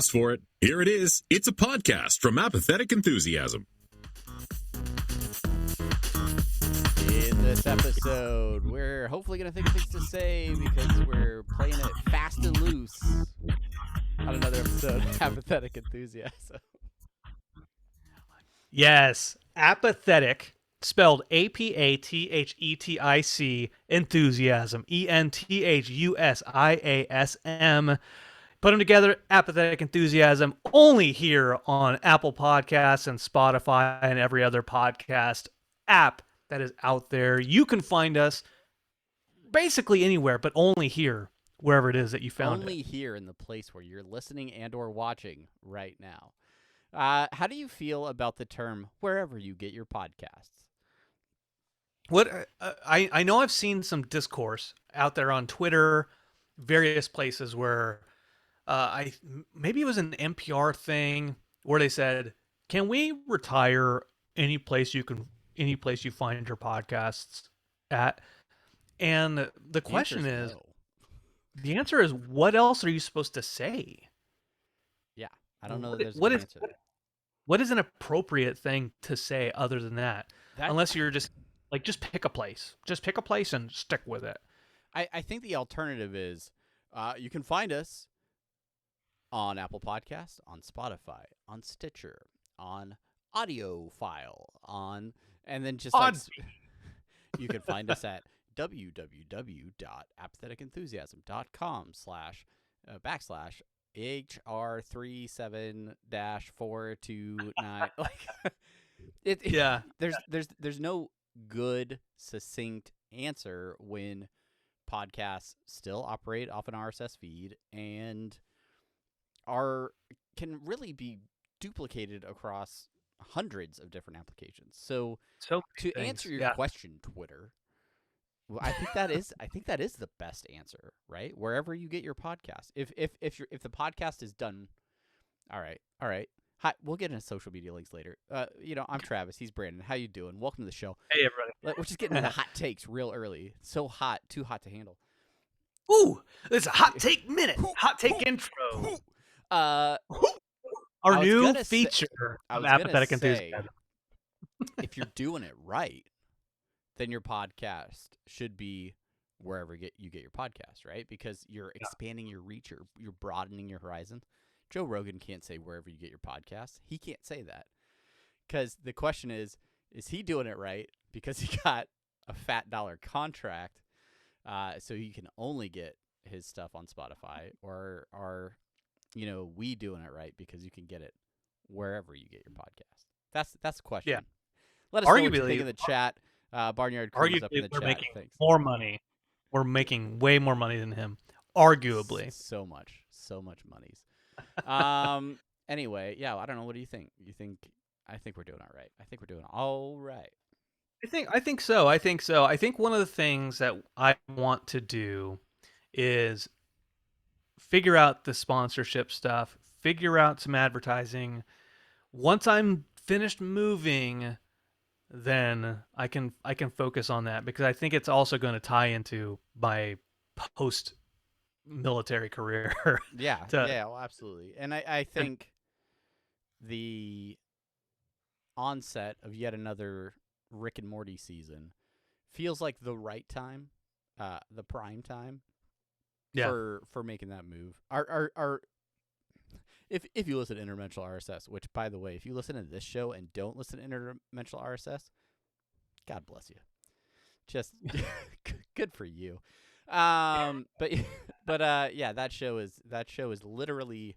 asked for it. Here it is. It's a podcast from Apathetic Enthusiasm. In this episode, we're hopefully going to think of things to say because we're playing it fast and loose on another episode of Apathetic Enthusiasm. Yes, apathetic, spelled A-P-A-T-H-E-T-I-C, enthusiasm, E-N-T-H-U-S-I-A-S-M. Put them together, Apathetic Enthusiasm, only here on Apple Podcasts and Spotify and every other podcast app that is out there. You can find us basically anywhere, but only here, wherever it is that you found Only it. here in the place where you're listening and or watching right now. How do you feel about the term wherever you get your podcasts? What I know I've seen some discourse out there on Twitter, various places where maybe it was an NPR thing where they said, "Can we retire any place you find your podcasts at?" And the question is, No. the answer is, what else are you supposed to say? Yeah, I don't know that there's What an is answer. what is an appropriate thing to say other than that? Unless you're just pick a place. Just pick a place and stick with it. I think the alternative is you can find us on Apple Podcasts, on Spotify, on Stitcher, on Audiophile, and then just you can find us at www.apatheticenthusiasm.com/HR37-429. There's no good succinct answer when podcasts still operate off an RSS feed and can really be duplicated across hundreds of different applications. So to answer your question, Twitter, well, I think that is the best answer, right? Wherever you get your podcast. If the podcast is done, all right. Hi, we'll get into social media links later. I'm Travis. He's Brandon. How you doing? Welcome to the show. Hey, everybody. We're just getting into hot takes real early. So hot, too hot to handle. Ooh, it's a hot take minute. Hot take intro. Our new feature of Apathetic Enthusiasm. If you're doing it right, then your podcast should be wherever you get your podcast, right? Because you're expanding your reach, you're broadening your horizon. Joe Rogan can't say wherever you get your podcast. He can't say that. Because the question is he doing it right because he got a fat dollar contract so he can only get his stuff on Spotify, or are we doing it right because you can get it wherever you get your podcast? That's the question. Yeah. Let us know what you think in the chat. Barnyard Crew up in the we're chat. making Thanks. more money. We're making way more money than him. Arguably. So much monies. Anyway, yeah, I don't know. What do you think? I think we're doing all right. I think we're doing all right. I think so. I think one of the things that I want to do is figure out the sponsorship stuff, figure out some advertising. Once I'm finished moving, then I can focus on that, because I think it's also going to tie into my post military career. Yeah, well, absolutely. And I think the onset of yet another Rick and Morty season feels like the right time, the prime time for making that move. If you listen to Interdimensional RSS, which, by the way, if you listen to this show and don't listen to Interdimensional RSS, God bless you. Just good for you. But that show is literally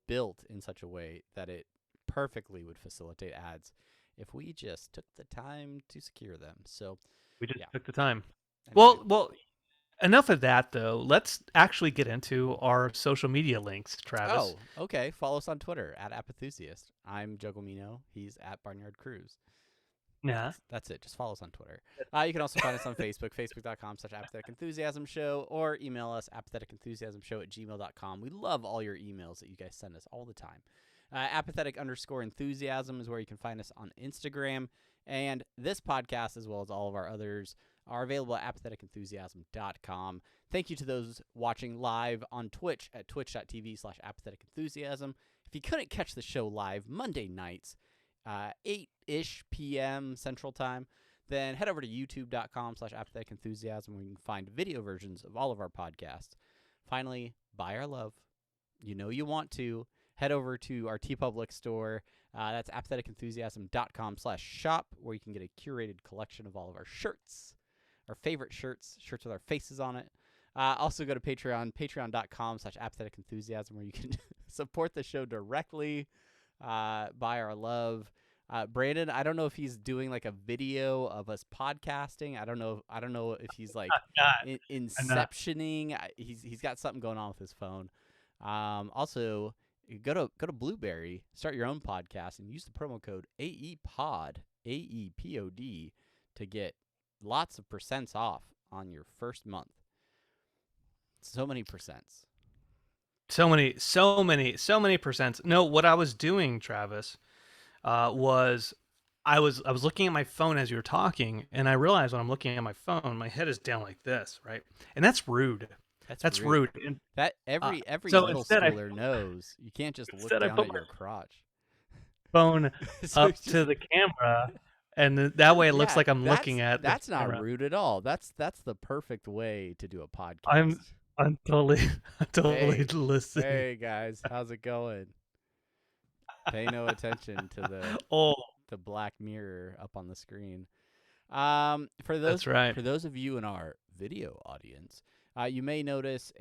built in such a way that it perfectly would facilitate ads if we just took the time to secure them. So we just took the time. Anyway. Well, enough of that, though. Let's actually get into our social media links, Travis. Oh, okay. Follow us on Twitter at Apathusiast. I'm Jogomino. He's at Barnyard Cruise. Yeah. That's it. Just follow us on Twitter. You can also find us on Facebook, facebook.com/Apathetic Enthusiasm Show, or email us, apatheticenthusiasmshow@gmail.com. We love all your emails that you guys send us all the time. Apathetic_enthusiasm is where you can find us on Instagram. And this podcast, as well as all of our others, are available at apatheticenthusiasm.com. Thank you to those watching live on Twitch at twitch.tv/apatheticenthusiasm. If you couldn't catch the show live Monday nights, 8-ish p.m. Central Time, then head over to youtube.com/apatheticenthusiasm where you can find video versions of all of our podcasts. Finally, buy our love. You know you want to. Head over to our TeePublic store. That's apatheticenthusiasm.com/shop, where you can get a curated collection of all of our shirts, our favorite shirts with our faces on it. Also go to Patreon, patreon.com/apatheticenthusiasm, where you can support the show directly, buy our love. Brandon, I don't know if he's doing like a video of us podcasting. I don't know if he's like inceptioning. He's got something going on with his phone. Also, you go to Blueberry, start your own podcast, and use the promo code AEPOD, AEPOD, to get lots of percents off on your first month. So many percents. So many percents. No, what I was doing, Travis, was I was looking at my phone as you were talking, and I realized when I'm looking at my phone, my head is down like this, right? And that's rude. That's rude. And, that every so middle schooler knows you can't just look down at your crotch. Phone So up to the camera, and that way it looks like I'm looking at. That's the not camera. rude at all. That's the perfect way to do a podcast. I'm totally listening. Hey guys, how's it going? Pay no attention to the black mirror up on the screen. For those That's right. For those of you in our video audience, you may notice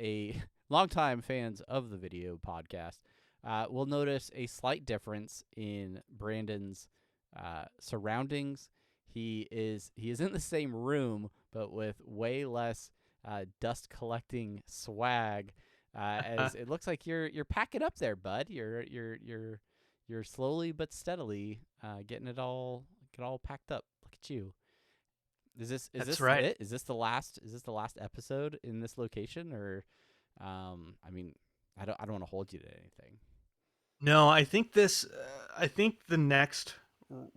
longtime fans of the video podcast will notice a slight difference in Brandon's surroundings. He is in the same room, but with way less dust collecting swag. As it looks like you're packing up there, bud. You're slowly but steadily getting it all packed up. Look at you. Is this right. it? Is this the last episode in this location, or I mean, I don't want to hold you to anything. No, I think the next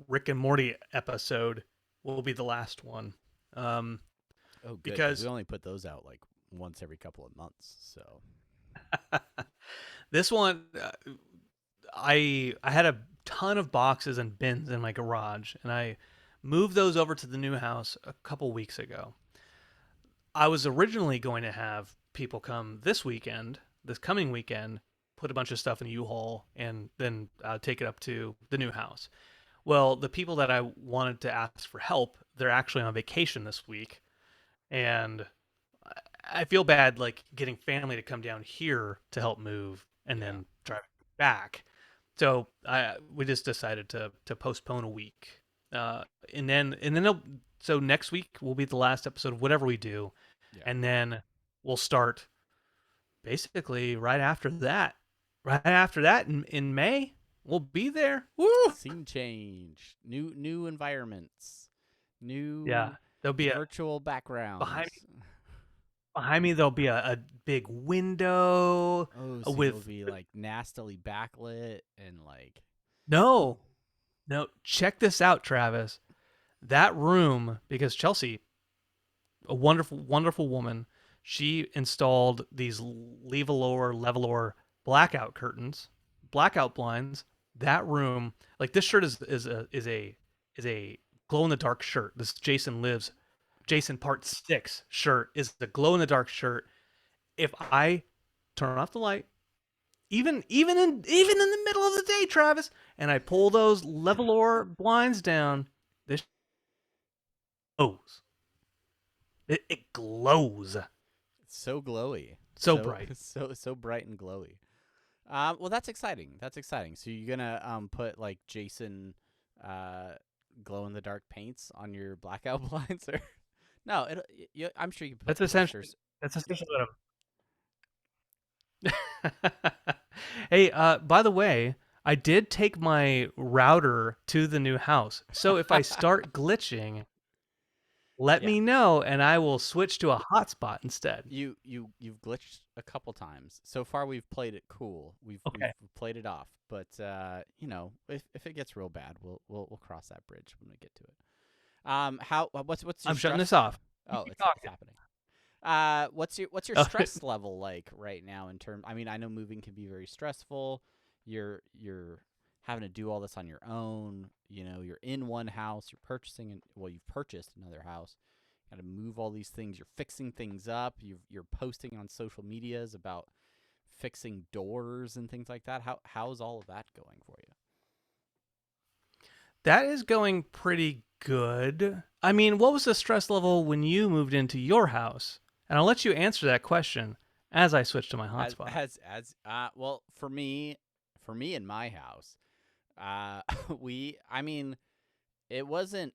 Rick and Morty episode will be the last one. Oh, good. Because we only put those out like once every couple of months. So this one, I had a ton of boxes and bins in my garage, and I moved those over to the new house a couple weeks ago. I was originally going to have people come this coming weekend, put a bunch of stuff in a U-Haul, and then take it up to the new house. Well, the people that I wanted to ask for help, they're actually on vacation this week, and I feel bad like getting family to come down here to help move and then drive back. So we just decided to postpone a week. And then so next week will be the last episode of whatever we do, and then we'll start basically right after that. Right after that, in May, we'll be there. Woo! Scene change, new environments, there'll be virtual backgrounds behind me. There'll be a big window. Oh, so it'll be like nastily backlit and like. No, check this out, Travis. That room, because Chelsea, a wonderful, wonderful woman, she installed these levelor blackout curtains, blackout blinds. That room, like this shirt is a glow in the dark shirt. This Jason Part 6 shirt is the glow in the dark shirt. If I turn off the light, even in the middle of the day, Travis, and I pull those levelor blinds down, this glows. It glows. It's so glowy. So bright. So bright and glowy. Well, that's exciting. So you're gonna put like Jason glow in the dark paints on your blackout blinds, or no? I'm sure you can put. That's essentially what I'm. Hey, by the way, I did take my router to the new house. So if I start glitching, let me know, and I will switch to a hotspot instead. You've glitched a couple times. So far, we've played it cool. We've played it off. But if it gets real bad, we'll cross that bridge when we get to it. What's your I'm shutting this off. You Oh, keep it's talking. happening. What's your Oh, stress level like right now in term? I mean, I know moving can be very stressful. You're having to do all this on your own. You know, you're in one house, you're purchasing, well, you've purchased another house. Got to move all these things. You're fixing things up. You're posting on social medias about fixing doors and things like that. How's all of that going for you? that is going pretty good. I mean, what was the stress level when you moved into your house? And I'll let you answer that question as I switch to my As hotspot. well, for me in my house, uh I mean, it wasn't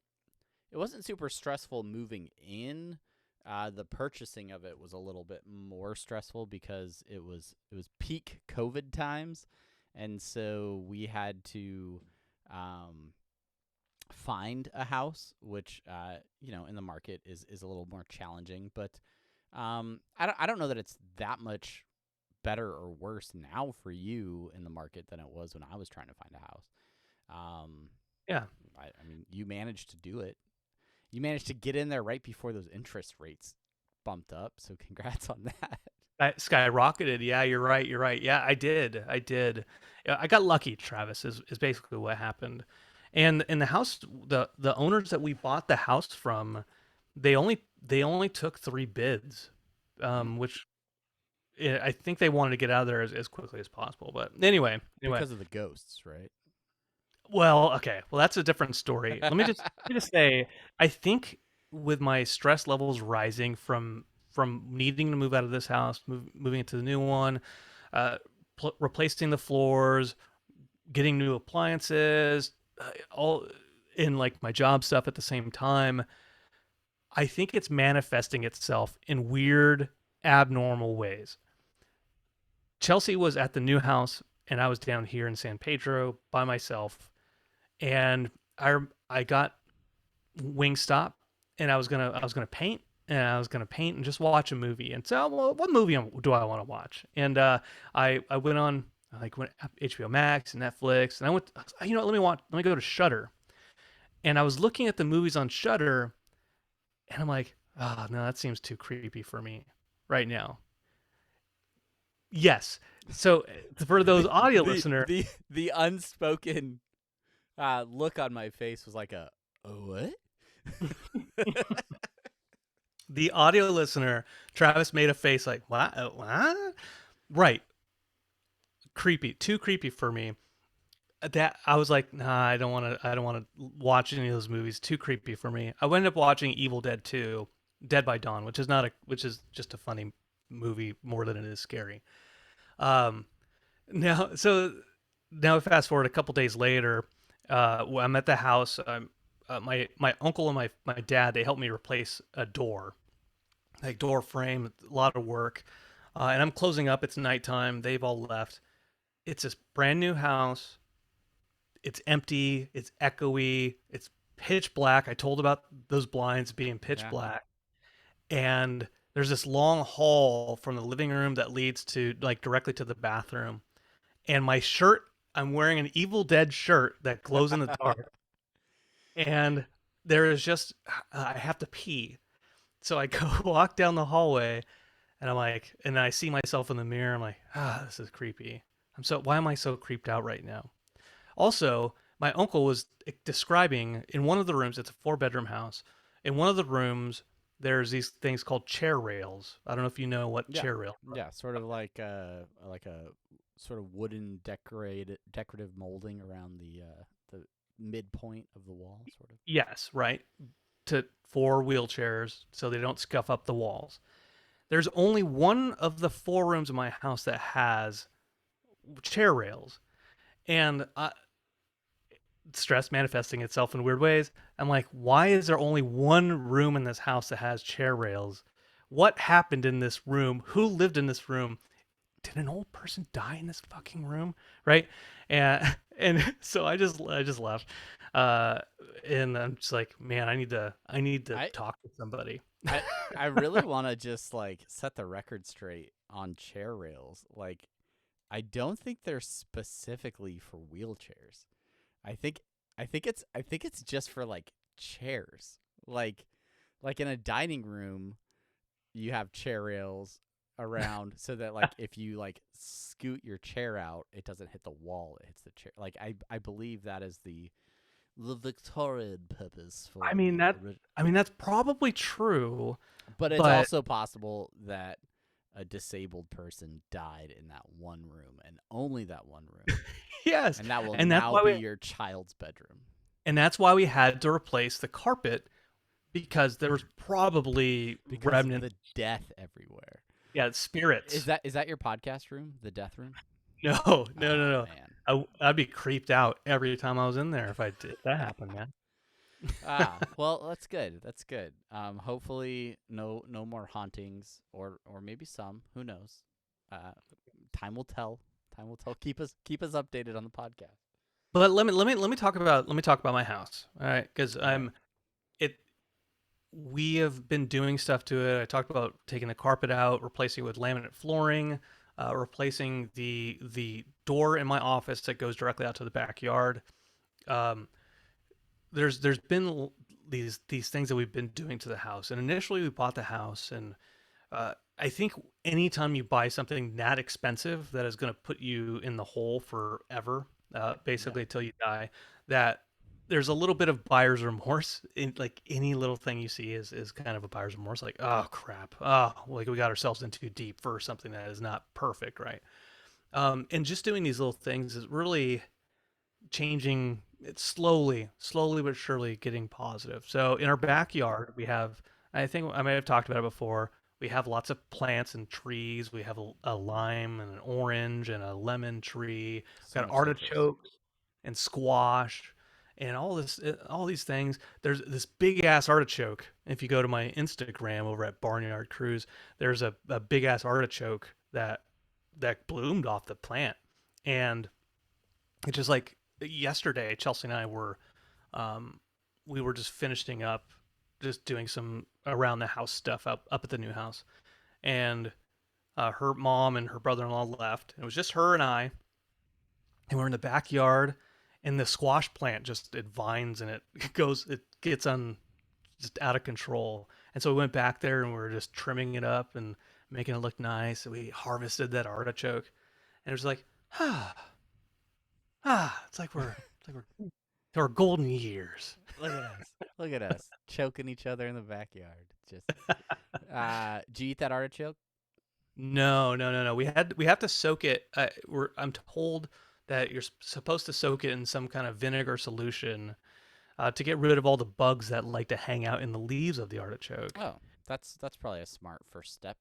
it wasn't super stressful moving in. The purchasing of it was a little bit more stressful because it was peak COVID times, and so we had to um, find a house, which in the market is a little more challenging. But I don't know that it's that much better or worse now for you in the market than it was when I was trying to find a house. Um, Yeah. I mean, you managed to do it. You managed to get in there right before those interest rates bumped up. So congrats on that. I skyrocketed. Yeah, you're right. You're right. Yeah, I did. I did. Yeah, I got lucky, Travis, is basically what happened. And in the house, the owners that we bought the house from, they only took 3 bids, Mhm. which I think they wanted to get out of there as quickly as possible. But anyway, Because of the ghosts, right? well, okay. Well, that's a different story. Let me just say, I think with my stress levels rising from needing to move out of this house, moving into the new one, uh, replacing the floors, getting new appliances, all in like my job stuff at the same time. I think it's manifesting itself in weird, abnormal ways. Chelsea was at the new house, and I was down here in San Pedro by myself, and I got Wingstop, and I was gonna paint, and just watch a movie. And so, well, what movie do I want to watch? And I went on went HBO Max and Netflix, and let me go to Shutter. And I was looking at the movies on Shutter, and I'm like, oh no, that seems too creepy for me right now. Yes. So for those the audio the listener, the the unspoken look on my face was like a what? the audio listener, Travis made a face like, what? What? Right. Creepy. Too creepy for me. That I was like, nah, I don't want to watch any of those movies. Too creepy for me. I ended up watching Evil Dead 2, Dead by Dawn, which is just a funny movie more than it is scary. Um now so now fast forward a couple days later, I'm at the house. My uncle and my dad, they helped me replace a door, like door frame, a lot of work. And I'm closing up. It's nighttime. They've all left. It's this brand new house. It's empty. It's echoey. It's pitch black. I told about those blinds being pitch Yeah. black. And there's this long hall from the living room that leads to like directly to the bathroom. And my shirt, I'm wearing an Evil Dead shirt that glows in the dark. And there is just, I have to pee. So I go walk down the hallway, and I'm like, and I see myself in the mirror. I'm like, this is creepy. Why am I so creeped out right now? Also, my uncle was describing in one of the rooms, it's a 4 bedroom house. In one of the rooms, there's these things called chair rails. I don't know if you know what Yeah. chair rails are. Yeah, sort of like a sort of wooden decorative molding around the midpoint of the wall, sort of. Yes, right. For wheelchairs so they don't scuff up the walls. There's only one of the 4 rooms in my house that has chair rails. And stress manifesting itself in weird ways. I'm like, why is there only one room in this house that has chair rails? What happened in this room? Who lived in this room? Did an old person die in this fucking room? Right? And so I just left. And I'm just like, man, I need to I talk to somebody. I I really want to just like set the record straight on chair rails. Like, I don't think they're specifically for wheelchairs. I think I think it's just for like chairs. Like Like in a dining room, you have chair rails around so that like if you like scoot your chair out, it doesn't hit the wall, it hits the chair. Like I believe that is the Victorian purpose for I mean that's probably true, but it's but also possible that a disabled person died in that one room and only that one room. yes, And that will and that's now why be we your child's bedroom. and that's why we had to replace the carpet because there was probably Because of remnant. the death everywhere. Yeah, spirits. Is that your podcast room? The death room? No, Oh, no. man. I'd be creeped out every time I was in there if that happened, man. Well, that's good. That's good. Hopefully no more hauntings or maybe some. Who knows? Time will tell. Time will tell. Keep us updated on the podcast. But let me talk about my house. All right, because it. We have been doing stuff to it. I talked about taking the carpet out, replacing it with laminate flooring, replacing the door in my office that goes directly out to the backyard. Um, there's been these things that we've been doing to the house, and initially we bought the house, and I think anytime you buy something that expensive that is going to put you in the hole forever, basically until you die, that there's a little bit of buyer's remorse in like any little thing you see is kind of a buyer's remorse. Like, oh crap, oh, like we got ourselves in too deep for something that is not perfect, right? And just doing these little things is really changing it slowly but surely getting positive. So in our backyard, we have, I think I may have talked about it before. We have lots of plants and trees. We have a lime and an orange and a lemon tree. So We've got much citrus. artichokes and squash and all these things. There's this big ass artichoke. If you go to my Instagram over at Barnyard Cruise, there's a big ass artichoke that bloomed off the plant. And it's just like yesterday, Chelsea and I were we were just finishing up, just doing some around the house stuff up at the new house, and her mom and her brother-in-law left. It was just her and I, and we're in the backyard, and the squash plant just it vines and it gets on just out of control. And so we went back there and we were just trimming it up and making it look nice. And we harvested that artichoke, and it was like, it's like we're to our golden years. Look at us. Look at us choking each other in the backyard. Just did you eat that artichoke? No. We have to soak it. I'm told that you're supposed to soak it in some kind of vinegar solution to get rid of all the bugs that like to hang out in the leaves of the artichoke. Oh, that's probably a smart first step.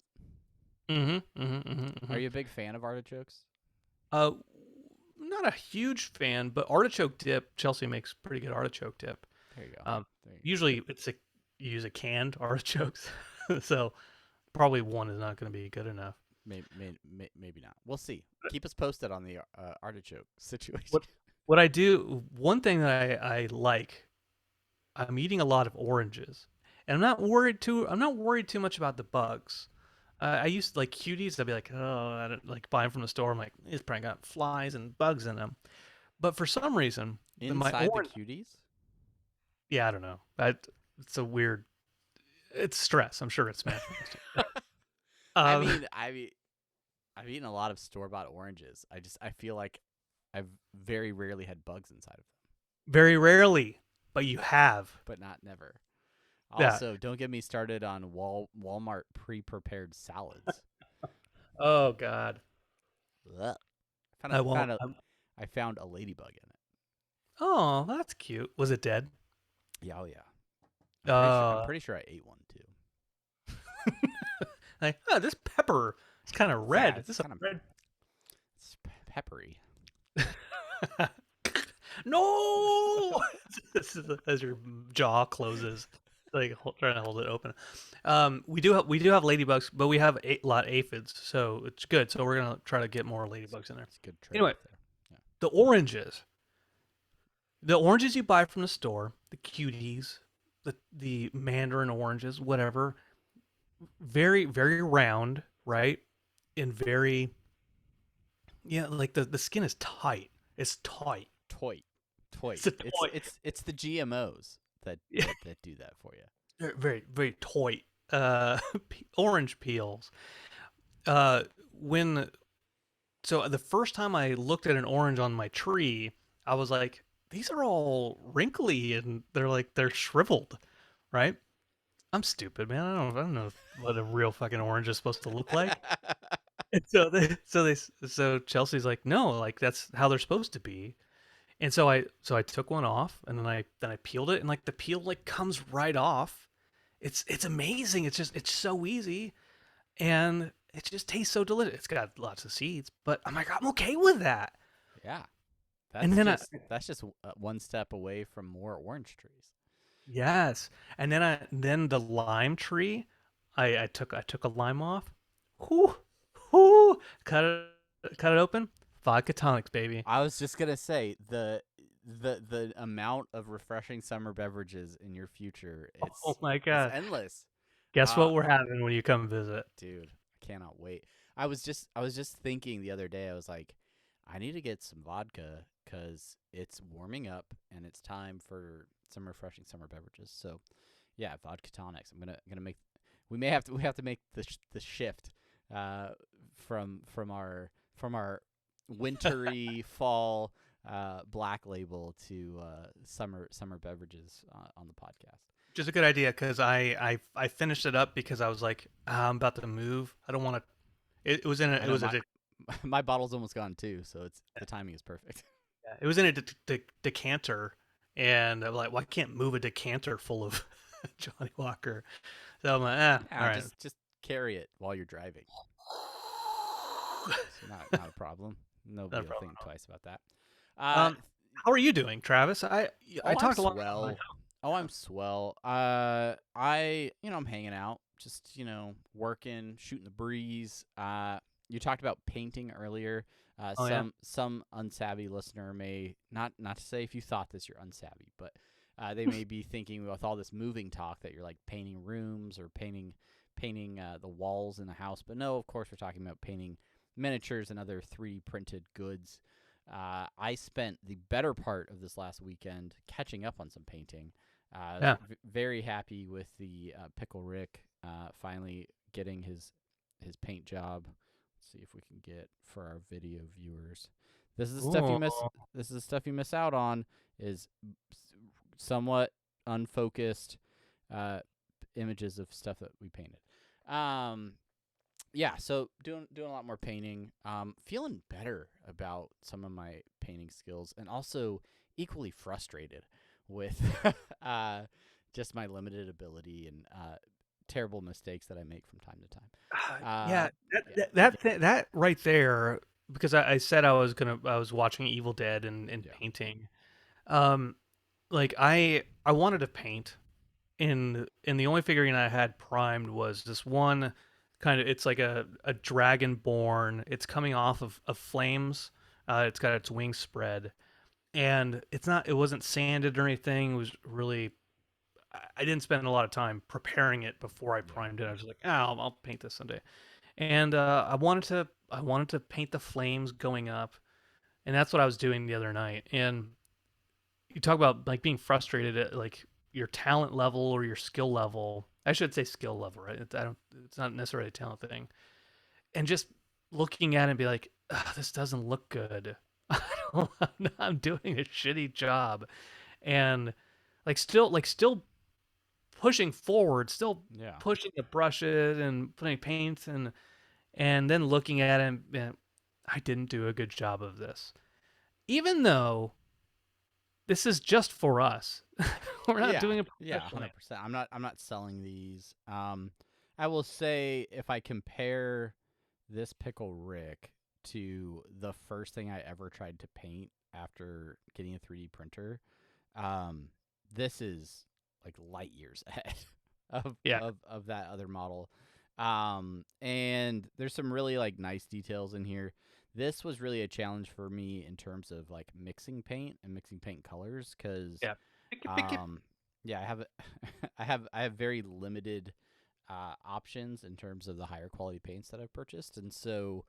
Mm-hmm. Are you a big fan of artichokes? Not a huge fan, but artichoke dip. Chelsea makes pretty good artichoke dip. There you go. Usually you use a canned artichokes, so probably one is not going to be good enough. Maybe not. We'll see. Keep us posted on the artichoke situation. What I do, one thing that I like, I'm eating a lot of oranges, and I'm not worried too much about the bugs. I used to like cuties. I'd be like, oh, I don't like buying from the store. I'm like, it's probably got flies and bugs in them. But for some reason, Inside the cuties? Yeah, I don't know. It's a weird. It's stress. I'm sure it's smashed. I mean, I've eaten a lot of store-bought oranges. I feel like I've very rarely had bugs inside of them. Very rarely, but you have. But not never. Yeah. Also, don't get me started on Walmart pre-prepared salads. Oh God. Ugh. I found a ladybug in it. Oh, that's cute. Was it dead? Yeah, oh yeah. I'm pretty sure I ate one too. Like, oh, this pepper is kind of red. Yeah, Is this a red? It's peppery. No. This is as your jaw closes, like trying to hold it open. We do have ladybugs, but we have a lot of aphids, so it's good. So we're gonna try to get more ladybugs in there. It's a good trade. Anyway, Yeah. the oranges you buy from the store, the cuties, the mandarin oranges, whatever, very very round, right? And very, yeah, like the skin is tight. It's tight. Toy. It's a toy. It's the GMOs that Yeah. that do that for you. they're very very toy orange peels. Uh, when so the first time I looked at an orange on my tree, I was like, these are all wrinkly and they're shriveled, right? I'm stupid, man. I don't know what a real fucking orange is supposed to look like. And so Chelsea's like, no, like that's how they're supposed to be. And so I took one off and then I peeled it and like the peel like comes right off. It's amazing. It's so easy and it just tastes so delicious. It's got lots of seeds, but I'm like I'm okay with that. Yeah, And that's just one step away from more orange trees. yes, and then the lime tree, I took a lime off, whoo, whoo, cut it open, vodka tonics, baby. I was just gonna say the amount of refreshing summer beverages in your future, Oh my it's god! endless. Guess Uh what we're having when you come visit? dude, I cannot wait. I was just thinking the other day. I was like, I need to get some vodka because it's warming up and it's time for some refreshing summer beverages. So yeah, vodka tonics. I'm gonna make. We have to make the shift uh, from our wintry fall black label to summer beverages on the podcast. Which is a good idea because I finished it up because I was like I'm about to move. I don't want to. It was in a I it know was my my bottle's almost gone too, so it's the timing is perfect. it was in a decanter, and I'm like, well, I can't move a decanter full of Johnny Walker. So I'm like, all Yeah, right. just carry it while you're driving. It's not a problem. No Nobody will problem. think twice about that. Uh, How are you doing, Travis? I I'm talked a lot. swell. Oh, I'm swell. I'm hanging out, just working, shooting the breeze. You talked about painting earlier. Oh yeah. Some unsavvy listener may not to say if you thought this you're unsavvy, but they may be thinking with all this moving talk that you're like painting rooms or painting the walls in the house. But no, of course we're talking about painting miniatures and other 3D printed goods. I spent the better part of this last weekend catching up on some painting. Yeah. Very happy with the Pickle Rick finally getting his paint job. Let's see if we can get for our video viewers. This is the stuff you miss. Ooh. This is the stuff you miss out on. Is somewhat unfocused images of stuff that we painted. Yeah, so doing a lot more painting. Feeling better about some of my painting skills, and also equally frustrated with just my limited ability and terrible mistakes that I make from time to time. Yeah, Yeah, that right there, because I said I was watching Evil Dead and yeah, painting. Um, like I wanted to paint, and the only figurine I had primed was this one kind of it's like a dragonborn. It's coming off of flames. It's got its wings spread, and it wasn't sanded or anything. It was really I didn't spend a lot of time preparing it before I yeah. primed it. I was like, oh, I'll paint this someday. And I wanted to paint the flames going up, and that's what I was doing the other night. And you talk about like being frustrated at like your talent level or your skill level. I should say skill level, right? I don't. It's not necessarily a talent thing. And just looking at it and be like, this doesn't look good. I'm doing a shitty job, and still pushing forward, still Yeah. pushing the brushes and putting paints and then looking at it and I didn't do a good job of this. Even though this is just for us. We're not Yeah, doing it yeah, professionally. 100%. I'm not selling these. I will say if I compare this pickle Rick to the first thing I ever tried to paint after getting a 3D printer, um, this is like light years ahead of Yeah. of that other model. And there's some really like nice details in here. This was really a challenge for me in terms of like mixing paint and mixing paint colors because Yeah. um, yeah, I have I have very limited options in terms of the higher quality paints that I've purchased, and so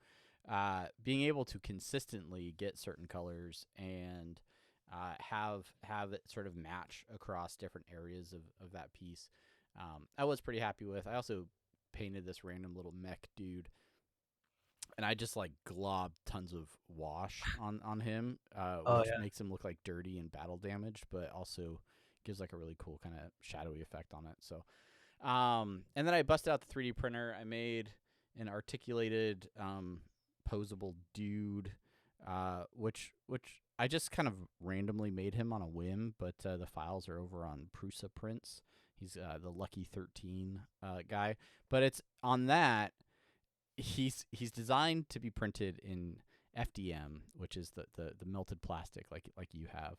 being able to consistently get certain colors and have it sort of match across different areas of that piece I was pretty happy with. I also painted this random little mech dude, and I just like globbed tons of wash on him, Oh which yeah. makes him look like dirty and battle damaged, but also gives like a really cool kind of shadowy effect on it. So, and then I busted out the 3D printer. I made an articulated, posable dude, which I just kind of randomly made him on a whim, but the files are over on Prusa Prints. He's the Lucky 13 guy, but it's on that. He's designed to be printed in FDM, which is the melted plastic like you have.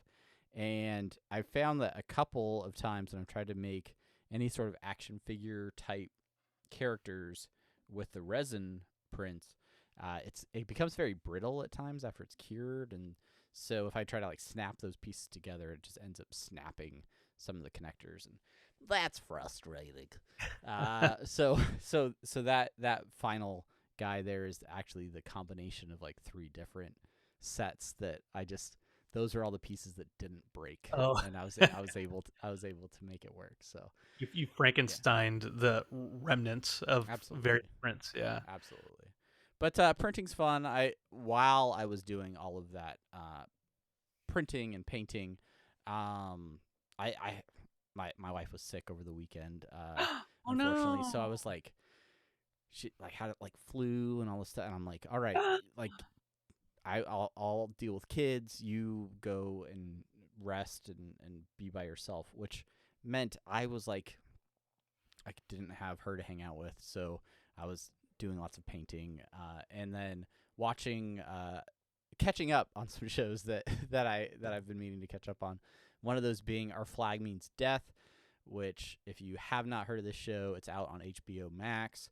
And I found that a couple of times when I've tried to make any sort of action figure type characters with the resin prints, it becomes very brittle at times after it's cured, and so if I try to like snap those pieces together, it just ends up snapping some of the connectors, and that's frustrating. So that final guy there is actually the combination of like 3 different sets that those are all the pieces that didn't break, Oh, and I was able to make it work. So you yeah, Frankensteined the remnants of various absolutely. prints. Yeah. Absolutely. But printing's fun. While I was doing all of that printing and painting, I my wife was sick over the weekend, Oh unfortunately. So I no. was like, she like had like flu and all this stuff, and I'm like, all right, like I'll deal with kids. You go and rest and be by yourself, which meant I was like, I didn't have her to hang out with, so I was doing lots of painting, and then watching, catching up on some shows that I've been meaning to catch up on. One of those being Our Flag Means Death, which if you have not heard of this show, it's out on HBO Max.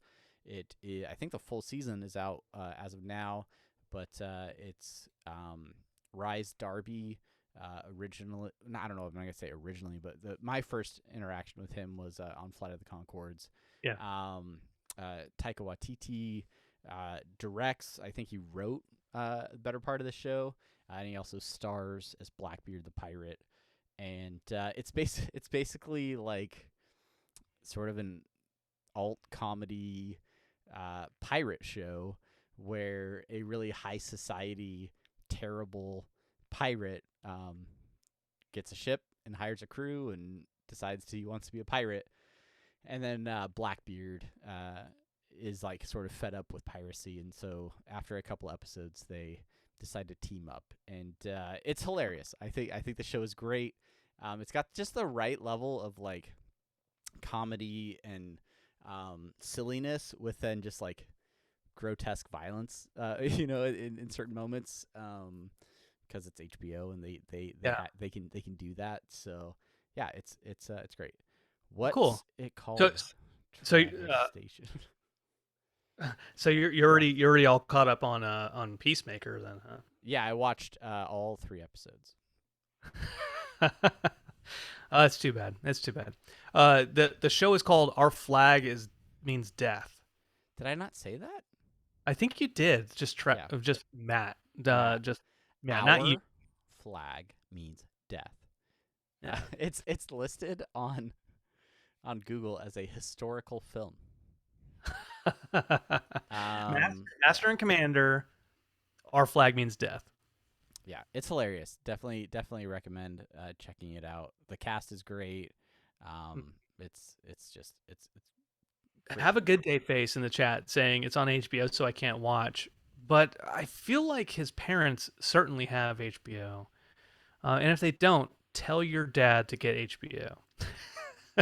I think the full season is out as of now, but it's Rise Darby. Originally, I don't know if I'm gonna say originally, but my first interaction with him was on Flight of the Conchords. Yeah. Taika Waititi directs. I think he wrote the better part of the show, and he also stars as Blackbeard the pirate. And it's basically like sort of an alt comedy pirate show where a really high society terrible pirate gets a ship and hires a crew and decides he wants to be a pirate, and then Blackbeard is like sort of fed up with piracy, and so after a couple episodes they decide to team up, and it's hilarious. I think the show is great. It's got just the right level of like comedy and silliness with then just like grotesque violence, in certain moments, because it's HBO and Yeah. they can do that. So yeah, it's great. Cool. What's it So called? so Travis Station. so you're already all caught up on Peacemaker then, Yeah, I watched all 3 episodes. huh? That's too bad. That's too bad. The show is called Our Flag is Means Death. Did I not say that? I think you did. Yeah, Just Matt. Matt. Just yeah, not you. Our flag means death. Yeah. It's listed on Google as a historical film. Master, Um, yeah, Master and Commander. Our Flag Means Death. yeah, it's hilarious. Definitely recommend checking it out. The cast is great. It's great Have a fun. good day face in the chat saying it's on HBO, so I can't watch. But I feel like his parents certainly have HBO, and if they don't, tell your dad to get HBO,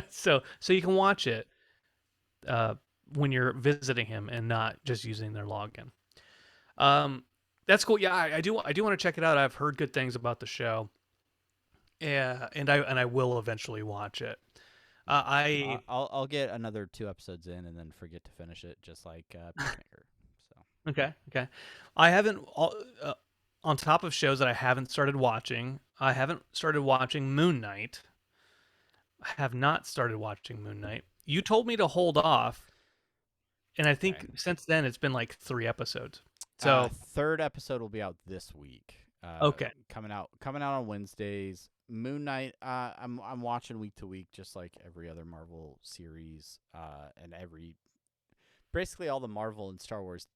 so you can watch it uh, when you're visiting him and not just using their login. Um, that's cool. Yeah, I do want to check it out. I've heard good things about the show. Yeah, and I will eventually watch it. I I'll get another 2 episodes in and then forget to finish it, just like Peacemaker. So okay. I haven't on top of shows that I haven't started watching. I haven't started watching Moon Knight. I have not started watching Moon Knight. You told me to hold off, and I okay. think since then it's been like 3 episodes. So 3rd episode will be out this week. Okay. coming out on Wednesdays. Moon Knight, I'm watching week to week, just like every other Marvel series, and basically all the Marvel and Star Wars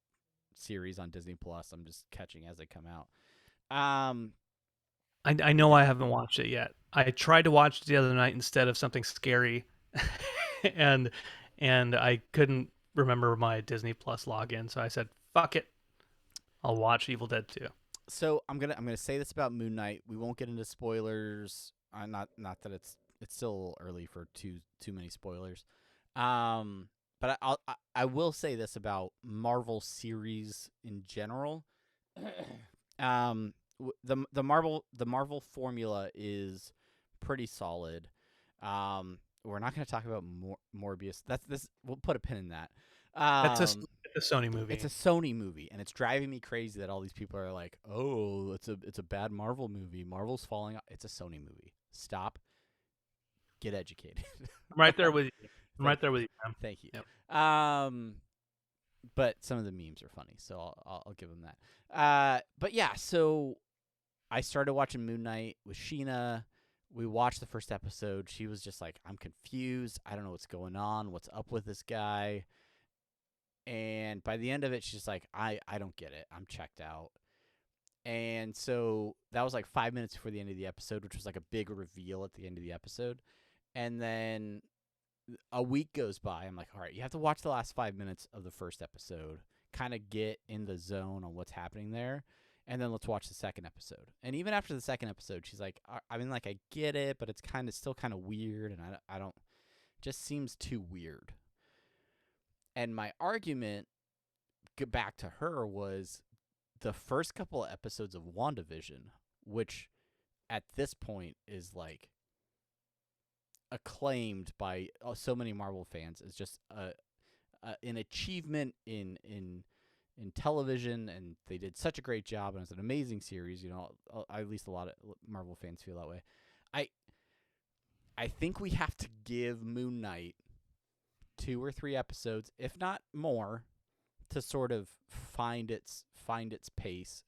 series on Disney Plus. I'm just catching as they come out. Um, I know I haven't watched it yet. I tried to watch it the other night instead of something scary, and I couldn't remember my Disney Plus login, so I said, "Fuck it, I'll watch Evil Dead 2." so I'm gonna say this about Moon Knight. We won't get into spoilers. Not that it's still a little early for too many spoilers. But I will say this about Marvel series in general. The Marvel formula is pretty solid. We're not going to talk about Morbius. That's this. We'll put a pin in that. That's Um, a Sony movie. it's a Sony movie, and it's driving me crazy that all these people are like, "Oh, it's a bad Marvel movie. Marvel's falling off." It's a Sony movie. Stop. Get educated. I'm right there with you. I'm right Thank there with you, man. Thank you. Yep. But some of the memes are funny, so I'll give them that. But yeah, so I started watching Moon Knight with Sheena. We watched the first episode. She was just like, "I'm confused. I don't know what's going on. What's up with this guy?" And by the end of it, she's like, I don't get it. I'm checked out. And so that was like 5 minutes before the end of the episode, which was like a big reveal at the end of the episode. And then a week goes by. I'm like, all right, you have to watch the last 5 minutes of the first episode, kind of get in the zone on what's happening there, and then let's watch the second episode. And even after the second episode, she's like, I mean, like, I get it, but it's still kind of weird, and I don't, just seems too weird. And my argument back to her was the first couple of episodes of WandaVision, which at this point is like acclaimed by so many Marvel fans as just an achievement in television, and they did such a great job, and it's an amazing series. At least a lot of Marvel fans feel that way. I think we have to give Moon Knight 2 or 3 episodes, if not more, to sort of find its pace.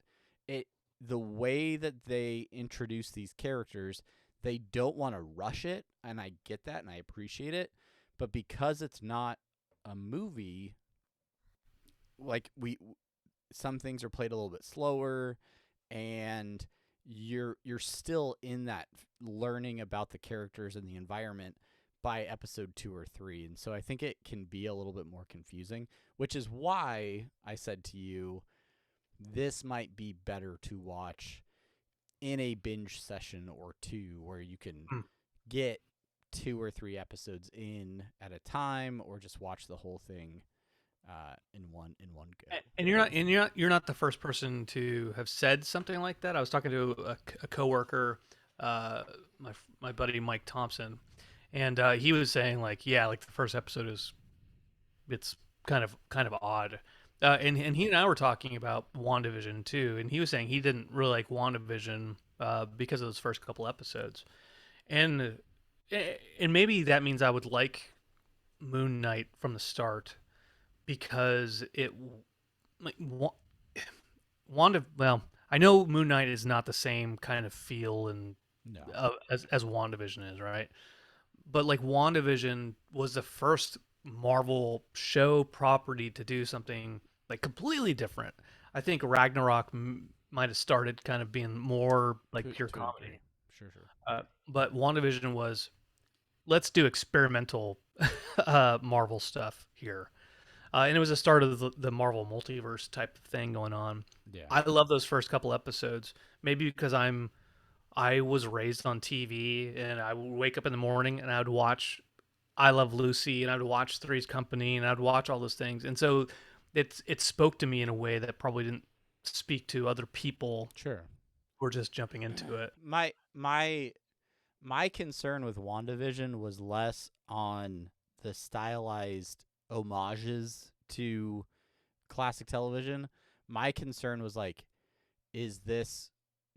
The way that they introduce these characters, they don't want to rush it, and I get that and I appreciate it, but because it's not a movie, like some things are played a little bit slower, and you're still in that learning about the characters and the environment by episode 2 or 3. And so I think it can be a little bit more confusing, which is why I said to you, this might be better to watch in a binge session or two, where you can get 2 or 3 episodes in at a time, or just watch the whole thing in one go. And you're not the first person to have said something like that. I was talking to a coworker, my buddy Mike Thompson, and he was saying like, yeah, like the first episode it's kind of odd. And he and I were talking about WandaVision too, and he was saying he didn't really like WandaVision because of those first couple episodes, and maybe that means I would like Moon Knight from the start, because it like Wanda. Well, I know Moon Knight is not the same kind of feel and No. as WandaVision is, right? But like WandaVision was the first Marvel show property to do something like completely different. I think Ragnarok might have started kind of being more like pure comedy. Sure. But WandaVision was, let's do experimental Marvel stuff here. And it was the start of the Marvel multiverse type of thing going on. Yeah. I love those first couple episodes. Maybe because I was raised on TV, and I would wake up in the morning and I would watch I Love Lucy, and I would watch Three's Company, and I would watch all those things. And so it spoke to me in a way that probably didn't speak to other people Sure. who were just jumping into it. My concern with WandaVision was less on the stylized homages to classic television. My concern was like, is this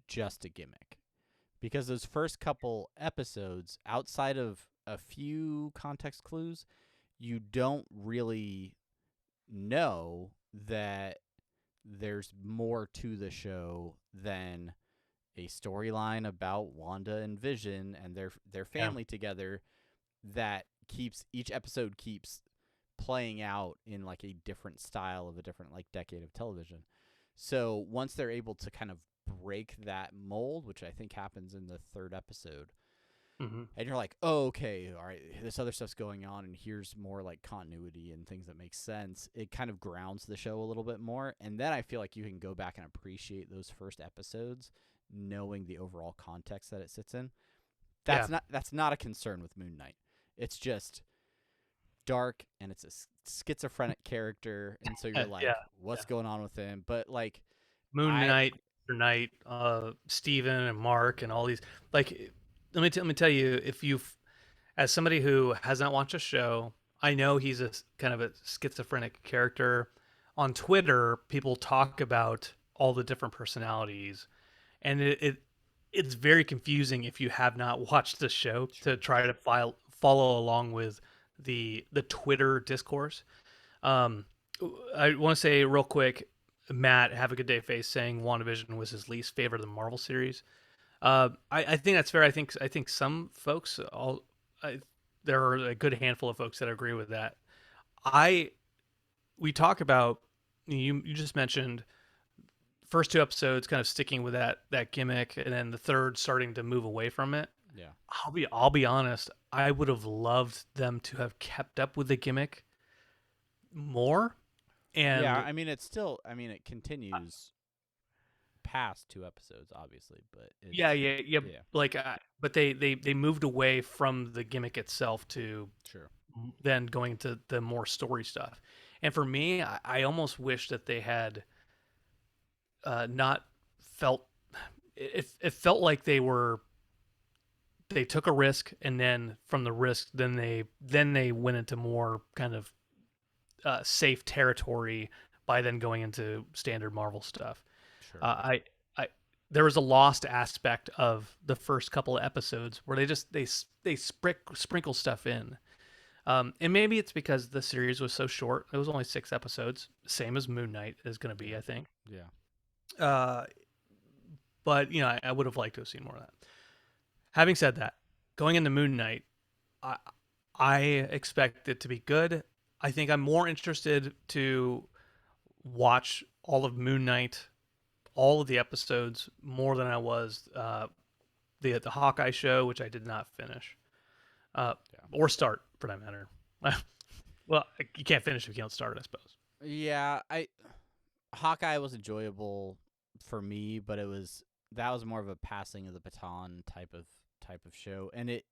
just a gimmick? Because those first couple episodes, outside of a few context clues, you don't really know that there's more to the show than a storyline about Wanda and Vision and their Yeah. family together that each episode keeps playing out in like a different style of a different like decade of television. So once they're able to kind of break that mold, which I think happens in the third episode, Mm-hmm. and you're like, oh, okay, all right, this other stuff's going on, and here's more like continuity and things that make sense. It kind of grounds the show a little bit more, and then I feel like you can go back and appreciate those first episodes, knowing the overall context that it sits in. That's not a concern with Moon Knight. It's just dark, and it's a schizophrenic character, and so you're like, Yeah. what's going on with him? But like, Moon I Knight, Knight, Steven and Mark and all these. Like, let me tell you, if you've, as somebody who has not watched a show, I know he's a kind of a schizophrenic character. On Twitter, people talk about all the different personalities, and it's very confusing if you have not watched the show to try to follow along with the Twitter discourse. Um, I want to say real quick, Matt, have a good day face, saying WandaVision was his least favorite of the Marvel series. I think that's fair. I think some folks, there are a good handful of folks that agree with that. We talk about, you just mentioned first two episodes kind of sticking with that gimmick, and then the third starting to move away from it. yeah. I'll be honest. I would have loved them to have kept up with the gimmick more. And Yeah, I mean, it continues past two episodes, obviously, but yeah, it's, yeah. yeah, Like, but they moved away from the gimmick itself to sure, then going to the more story stuff. And for me, I almost wish that they had not felt it felt like they took a risk, and then from the risk, then they went into more kind of safe territory by then going into standard Marvel stuff. sure, I there was a lost aspect of the first couple of episodes where they sprinkle stuff in. And maybe it's because the series was so short. It was only 6 episodes, same as Moon Knight is going to be, I think. yeah, Uh, but I would have liked to have seen more of that. Having said that, going into Moon Knight, I I expect it to be good. I think I'm more interested to watch all of Moon Knight, all of the episodes, more than I was the Hawkeye show, which I did not finish, or start for that matter. Well, you can't finish if you don't start, I suppose. yeah. Hawkeye was enjoyable for me, but that was more of a passing of the baton type of show, and it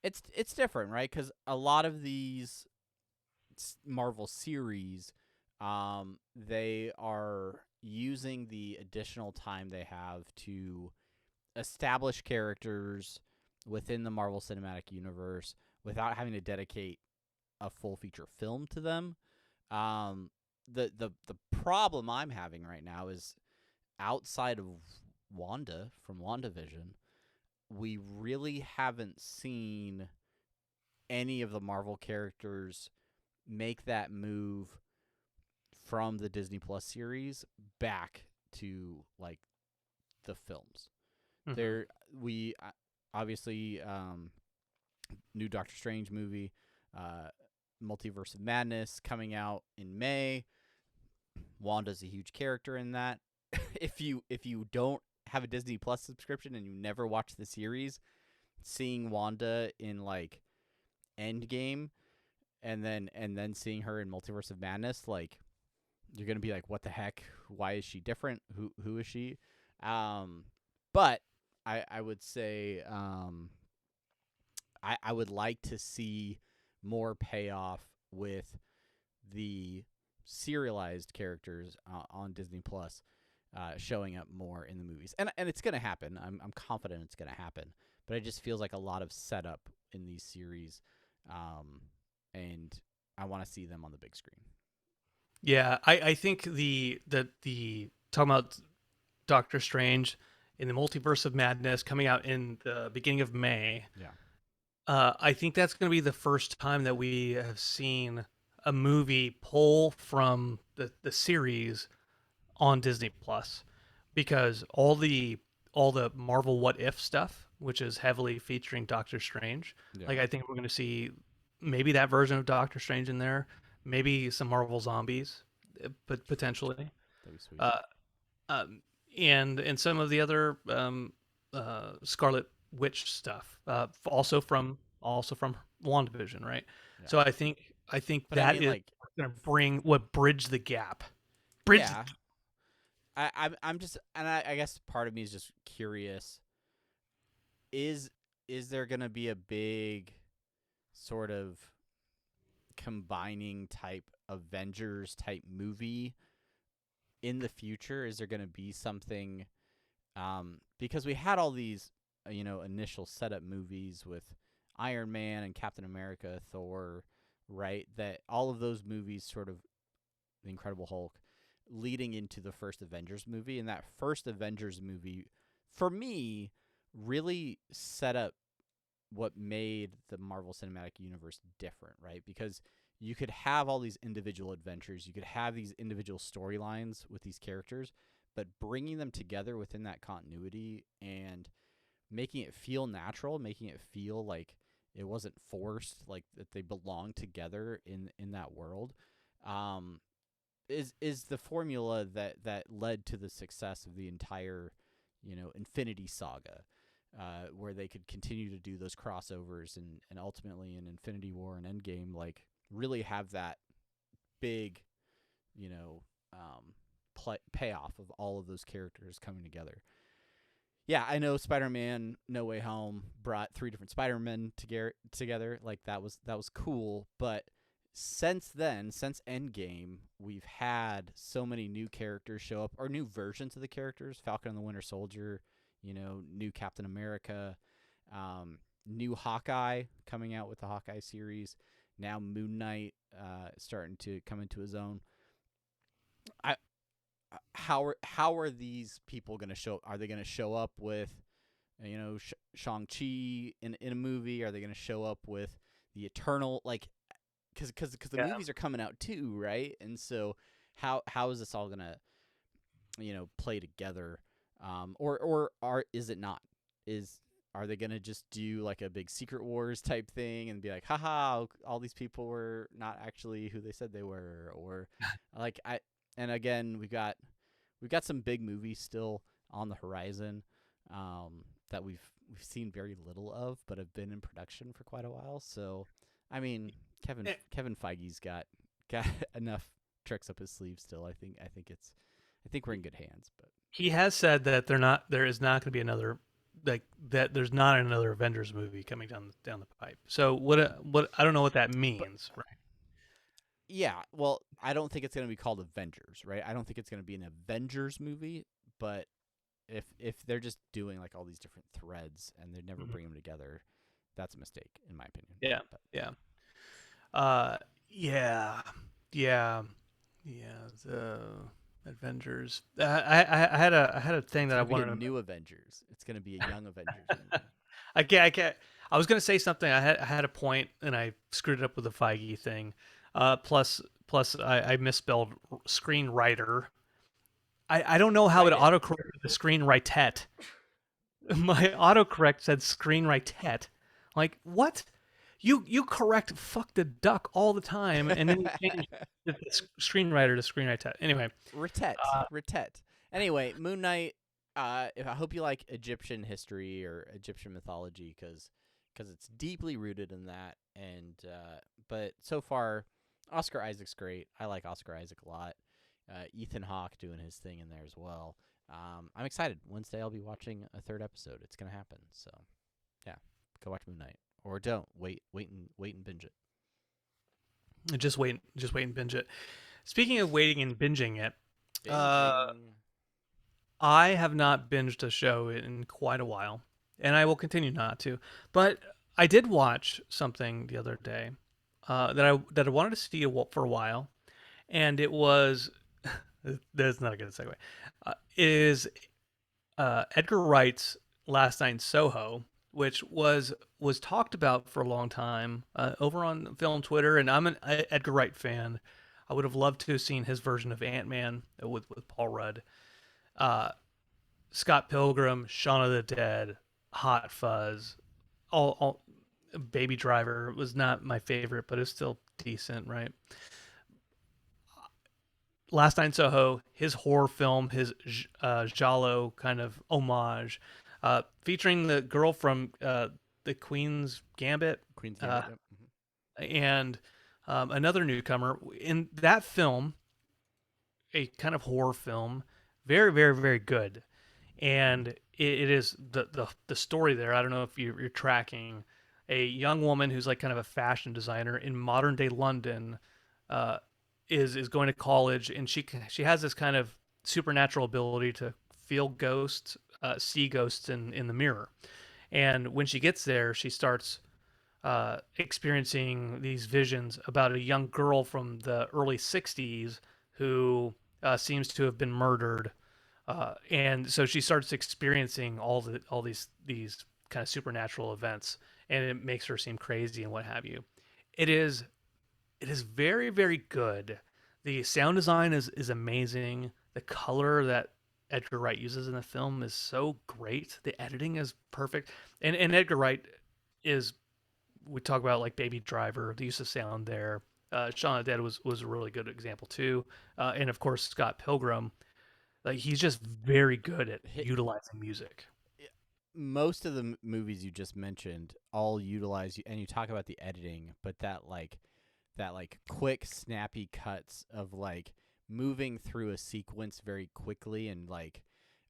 it's different, right? Because a lot of these Marvel series, they are using the additional time they have to establish characters within the Marvel Cinematic Universe without having to dedicate a full feature film to them. The problem I'm having right now is outside of Wanda from WandaVision, we really haven't seen any of the Marvel characters make that move from the Disney Plus series back to like the films. Mhm. There we obviously new Doctor Strange movie, Multiverse of Madness coming out in May. Wanda's a huge character in that. if you don't have a Disney Plus subscription and you never watch the series, seeing Wanda in like Endgame and then seeing her in Multiverse of Madness, like you're gonna be like, what the heck? Why is she different? Who is she? But I would say I would like to see more payoff with the serialized characters on Disney Plus showing up more in the movies, and it's gonna happen. I'm confident it's gonna happen, but it just feels like a lot of setup in these series, and I want to see them on the big screen. Yeah, I think the talking about Doctor Strange in the Multiverse of Madness coming out in the beginning of May. Yeah. I think that's going to be the first time that we have seen a movie pull from the series on Disney Plus. because all the Marvel What If stuff, which is heavily featuring Doctor Strange, Yeah, like I think we're going to see maybe that version of Doctor Strange in there, maybe some Marvel zombies, but potentially, that'd be sweet. uh, and some of the other Scarlet Witch stuff, also from WandaVision, right? Yeah, So I think but I that mean, is like, going to bring what bridge the gap, bridge. yeah, I'm just, and I guess part of me is just curious. Is is there gonna be a big sort of combining type Avengers type movie in the future? Is there gonna be something? Because we had all these, initial setup movies with Iron Man and Captain America, Thor, right? That all of those movies sort of the Incredible Hulk leading into the first Avengers movie. And that first Avengers movie, for me, really set up what made the Marvel Cinematic Universe different, right? Because you could have all these individual adventures, you could have these individual storylines with these characters, but bringing them together within that continuity and making it feel natural, making it feel like it wasn't forced, like that they belong together in that world. Um, is the formula that led to the success of the entire, Infinity Saga, where they could continue to do those crossovers and ultimately in Infinity War and Endgame, like really have that big, you know, payoff of all of those characters coming together. Yeah, I know Spider-Man No Way Home brought three different Spider-Men together. Like that was cool, but since then, since Endgame, we've had so many new characters show up, or new versions of the characters. Falcon and the Winter Soldier, new Captain America, new Hawkeye coming out with the Hawkeye series. Now Moon Knight starting to come into his own. I how are these people going to show? Are they going to show up with Shang-Chi in a movie? Are they going to show up with the Eternal, like, because the Yeah. movies are coming out too, right? And so how is this all going to play together? Or is it not? Are they gonna just do like a big Secret Wars type thing and be like, haha, all these people were not actually who they said they were? Or like and again, we've got some big movies still on the horizon, that we've seen very little of, but have been in production for quite a while. So, I mean, Eh, Kevin Feige's got enough tricks up his sleeve still. I think we're in good hands. But He has said that there is not going to be another, like, that there's not another Avengers movie coming down the pipe. So what I don't know what that but means, right? yeah, well, I don't think it's going to be called Avengers, right? I don't think it's going to be an Avengers movie, but if they're just doing like all these different threads and they never Mhm. bring them together, that's a mistake in my opinion. Yeah, But yeah, uh, yeah, yeah, yeah. The Avengers. I had a thing it's that I going to be a wanted new Avengers. It's going to be a young Avengers movie. I can't. I was gonna say something. I had a point and I screwed it up with the Feige thing. Plus, I misspelled screenwriter. I don't know how it Write it. autocorrected the screenwriter. My autocorrect said screenwriter. Like, what? You correct fuck the duck all the time, and then you change the screenwriter to screenwriter. Anyway, uh, Retet. Anyway, Moon Knight. I hope you like Egyptian history or Egyptian mythology, because it's deeply rooted in that. And but so far, Oscar Isaac's great. I like Oscar Isaac a lot. Ethan Hawke doing his thing in there as well. I'm excited. Wednesday I'll be watching a third episode. It's gonna happen. So yeah, go watch Moon Knight, or don't wait and binge it. just wait and binge it. Speaking of waiting and binging it, uh, Binging. I have not binged a show in quite a while, and I will continue not to. But I did watch something the other day that I wanted to see for a while, and it was that's not a good segue. Is Edgar Wright's Last Night in Soho, which was talked about for a long time over on film Twitter, and I'm an Edgar Wright fan. I would have loved to have seen his version of Ant-Man with Paul Rudd. Uh, Scott Pilgrim, Shaun of the Dead, Hot Fuzz, all Baby Driver was not my favorite, but it's still decent, right? Last Night in Soho, his horror film, his giallo kind of homage, featuring the girl from the Queen's Gambit, Queen's uh, Gambit. Yep. and another newcomer in that film, a kind of horror film, very, very, very good. And it is the story there. I don't know if you're tracking a young woman who's like kind of a fashion designer in modern day London, uh, is going to college, and she has this kind of supernatural ability to feel ghosts, see ghosts in the mirror. And when she gets there, she starts experiencing these visions about a young girl from the early '60s who seems to have been murdered, and so she starts experiencing all these kind of supernatural events, and it makes her seem crazy and what have you. It is it is very, very good. The sound design is amazing. The color that Edgar Wright uses in the film is so great. The editing is perfect, and Edgar Wright is, we talk about like Baby Driver, the use of sound there. Shaun of the Dead was a really good example too, and of course Scott Pilgrim. Like he's just very good at utilizing music. Most of the movies you just mentioned all utilize, and you talk about the editing, but that quick snappy cuts of like moving through a sequence very quickly, and like,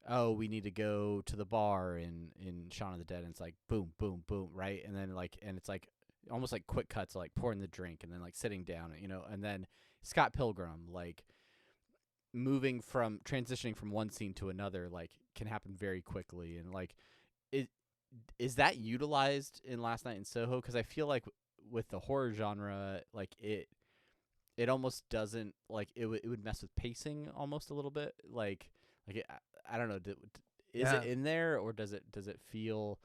oh, we need to go to the bar in Shaun of the Dead, and it's like boom boom boom, right? And then like, and it's like almost like quick cuts, like pouring the drink and then like sitting down, and then Scott Pilgrim, like moving from transitioning from one scene to another, like can happen very quickly. And like, it is that utilized in Last Night in Soho? Because I feel like with the horror genre, like it almost doesn't, like it would mess with pacing almost a little bit. Like I don't know. Is it Yeah, in there, or does it feel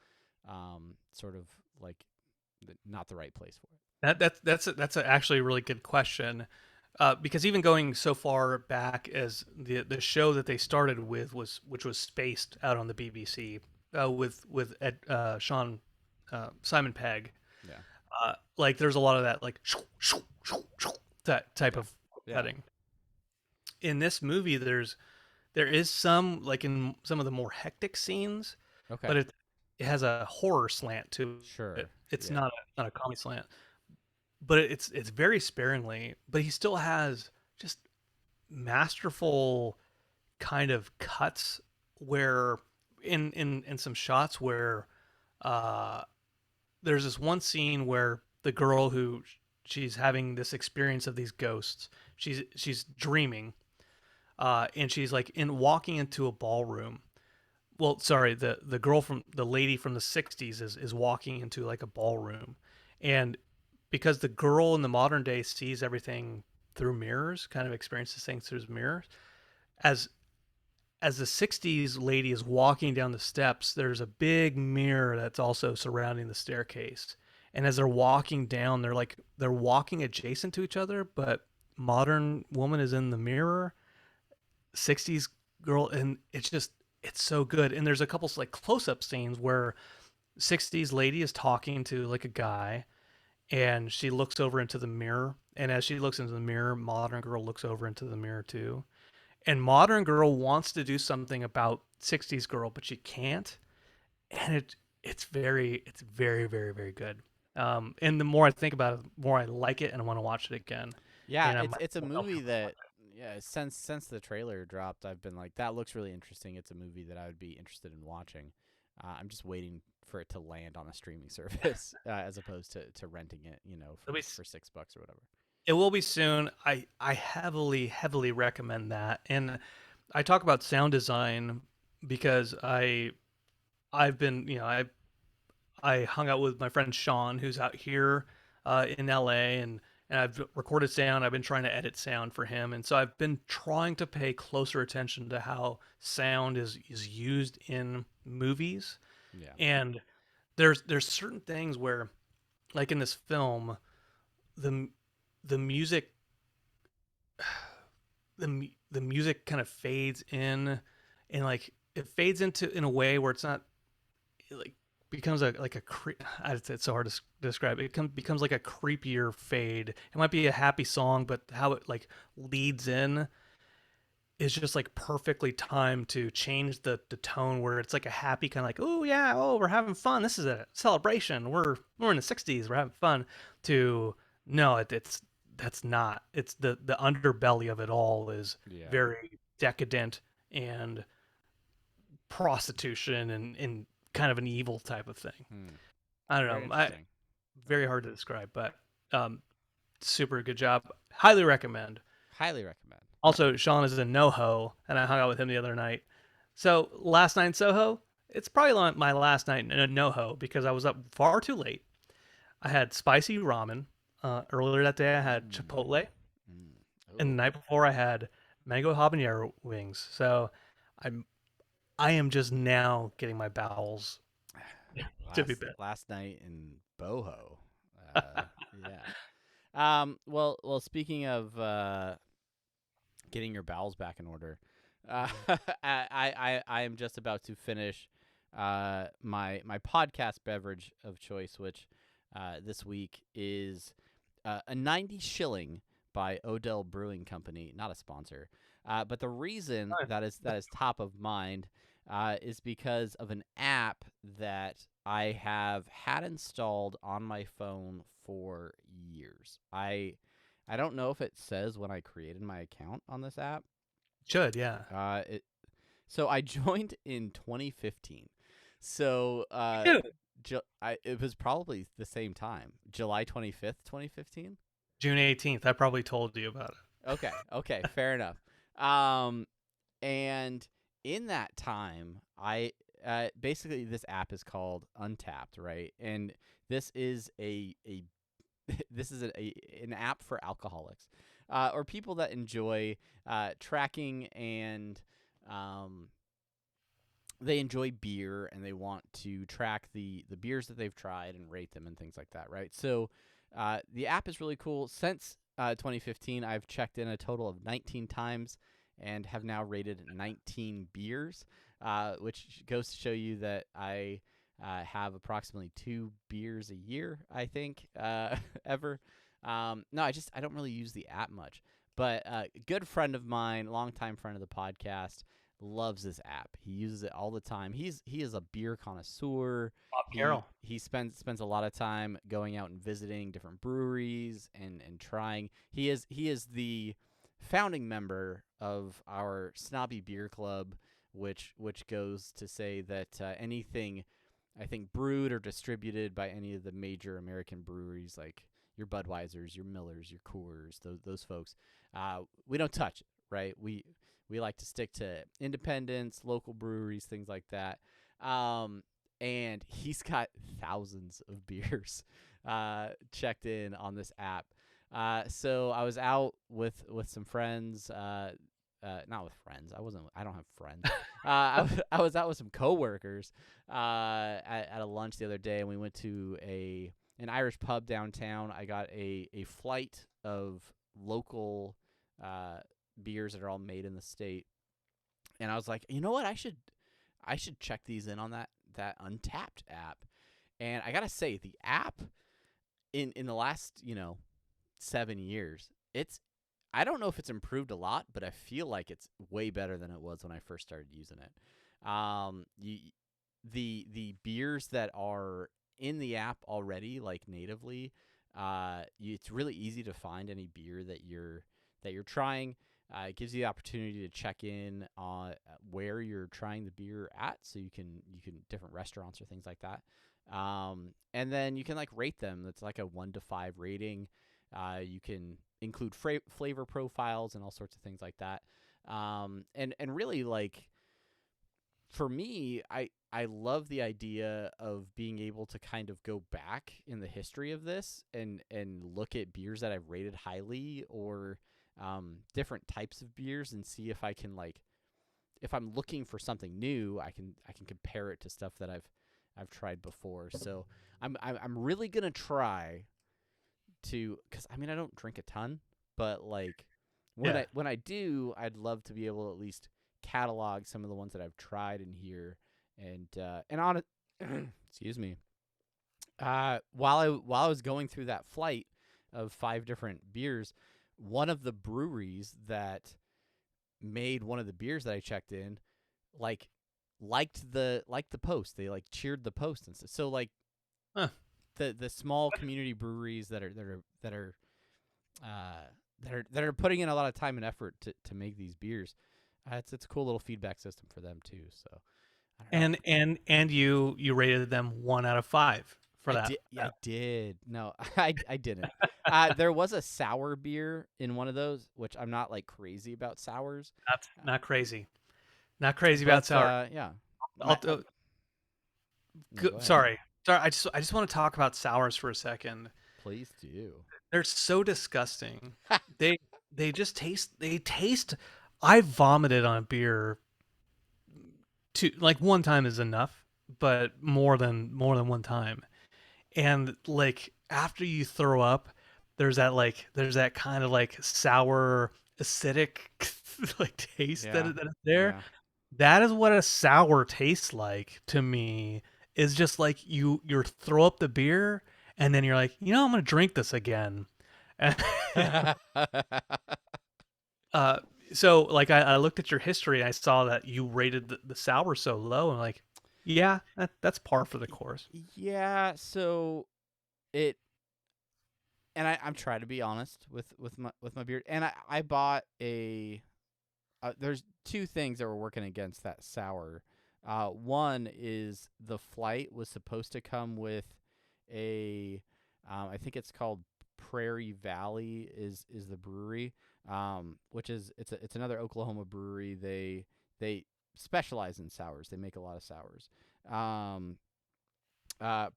sort of like not the right place for it? that's actually a really good question, because even going so far back as the show that they started with was, which was Spaced out on the BBC, with Sean Simon Pegg. Yeah. Like there's a lot of that like that type Okay. of Yeah. cutting. In this movie, there is some, like in some of the more hectic scenes, Okay. but it has a horror slant to it. Sure. It's Yeah. not a comedy slant, but it's very sparingly. But he still has just masterful kind of cuts where in some shots where uh there's this one scene where the girl who she's having this experience of these ghosts, she's dreaming, and she's like in walking into a ballroom. Well, sorry, the girl from the lady from the '60s is walking into like a ballroom, and because the girl in the modern day sees everything through mirrors, kind of experiences things through mirrors, as the '60s lady is walking down the steps, there's a big mirror that's also surrounding the staircase. And as they're walking down, they're walking adjacent to each other, but modern woman is in the mirror, '60s girl, and it's so good. And there's a couple like close-up scenes where '60s lady is talking to like a guy, and she looks over into the mirror, and as she looks into the mirror, modern girl looks over into the mirror too, and modern girl wants to do something about '60s girl, but she can't. And it's very, very, very good. And the more I think about it, the more I like it, and I want to watch it again. Yeah, And I'm it's a movie that, yeah, since the trailer dropped, I've been like, that looks really interesting. It's a movie that I would be interested in watching. I'm just waiting for it to land on a streaming service, as opposed to renting it, for $6 or whatever. it will be soon. I heavily, heavily recommend that. And I talk about sound design because I've been, I hung out with my friend Sean, who's out here in LA, and I've recorded sound. I've been trying to edit sound for him, and so I've been trying to pay closer attention to how sound is used in movies. Yeah. And there's certain things where, like in this film, the the music the music kind of fades in, and like it fades into in a way where it's not like becomes it's so hard to describe. It becomes like a creepier fade. It might be a happy song, but how it like leads in is just like perfectly timed to change the tone where it's like a happy kind of like, oh yeah, oh we're having fun, this is a celebration, we're in the 60s, we're having fun, to no, it's that's not, it's the underbelly of it all is Yeah. very decadent and prostitution and kind of an evil type of thing. Hmm. I Very don't know, interesting. very hard to describe, but um super good job, highly recommend. Highly recommend. Also, Sean is in NoHo, and I hung out with him the other night. So last night in Soho, it's probably my last night in NoHo because I was up far too late. I had spicy ramen. Earlier that day, I had Chipotle, Mm. and the Ooh. night before, I had mango habanero wings. So I'm I am just now getting my bowels to be bit. Last night in Boho. Yeah. Well. Speaking of getting your bowels back in order, I am just about to finish my podcast beverage of choice, which this week is a 90 shilling by Odell Brewing Company, not a sponsor. But the reason that is top of mind is because of an app that I have had installed on my phone for years. I don't know if it says when I created my account on this app. Should, yeah. So I joined in 2015. So Dude, it was probably the same time, July 25th, 2015. June 18th. I probably told you about it. Okay, fair enough. And in that time, I basically this app is called Untapped, right? And this is a this is an app for alcoholics, or people that enjoy tracking and they enjoy beer and they want to track the beers that they've tried and rate them and things like that, right? So the app is really cool. Since 2015, I've checked in a total of 19 times and have now rated 19 beers, which goes to show you that I have approximately 2 beers a year, I think, ever. No, I don't really use the app much, but a good friend of mine, longtime friend of the podcast, loves this app. He uses it all the time. He is a beer connoisseur. Bob Carroll. He spends a lot of time going out and visiting different breweries and trying. He is the founding member of our Snobby Beer Club, which goes to say that anything I think brewed or distributed by any of the major American breweries like your Budweisers, your Millers, your Coors, those folks, we don't touch it, right? We like to stick to independents, local breweries, things like that. And he's got thousands of beers checked in on this app. So I was out with some friends. Not with friends. I don't have friends. I was out with some coworkers at a lunch the other day, and we went to an Irish pub downtown. I got a flight of local beers that are all made in the state, and I was like, you know what, I should check these in on that Untapped app. And I gotta say, the app in the last 7 years, I don't know if it's improved a lot, but I feel like it's way better than it was when I first started using it. The beers that are in the app already, like natively, it's really easy to find any beer that you're trying. It gives you the opportunity to check in on where you're trying the beer at, so you can different restaurants or things like that. And then you can like rate them. It's like a 1 to 5 rating. You can include flavor profiles and all sorts of things like that. And really, like, for me, I love the idea of being able to kind of go back in the history of this and look at beers that I've rated highly, or different types of beers, and see if I can, like, if I'm looking for something new, I can compare it to stuff that I've tried before. So I'm really gonna try to, because I mean, I don't drink a ton, but like when I do, I'd love to be able to at least catalog some of the ones that I've tried in here, and on it, excuse me. While I was going through that flight of 5 different beers, one of the breweries that made one of the beers that I checked in, like liked the post. They like cheered the post and stuff. So like Huh. the small community breweries that are putting in a lot of time and effort to make these beers. It's a cool little feedback system for them too. So I don't know. And you rated them 1 out of 5 for that. I did. No, I didn't. There was a sour beer in one of those, which I'm not like crazy about sours. Not crazy. Not crazy about sour. Yeah. I'll, No, go ahead. sorry. I just want to talk about sours for a second. Please do. They're so disgusting. they just taste. I vomited on a beer. Like one time is enough, but more than one time. And like after you throw up, there's that kind of like sour acidic like taste Yeah. that is there. Yeah. That is what a sour tastes like to me. Is just like you throw up the beer and then you're like, I'm gonna drink this again. uh, so like I looked at your history and I saw that you rated the sour so low, and like, yeah, that's par for the course. Yeah. So it, and I'm trying to be honest with my beer, and I bought a. There's 2 things that were working against that sour. One is the flight was supposed to come with a, I think it's called Prairie Valley is the brewery, which is it's another Oklahoma brewery. They specialize in sours. They make a lot of sours.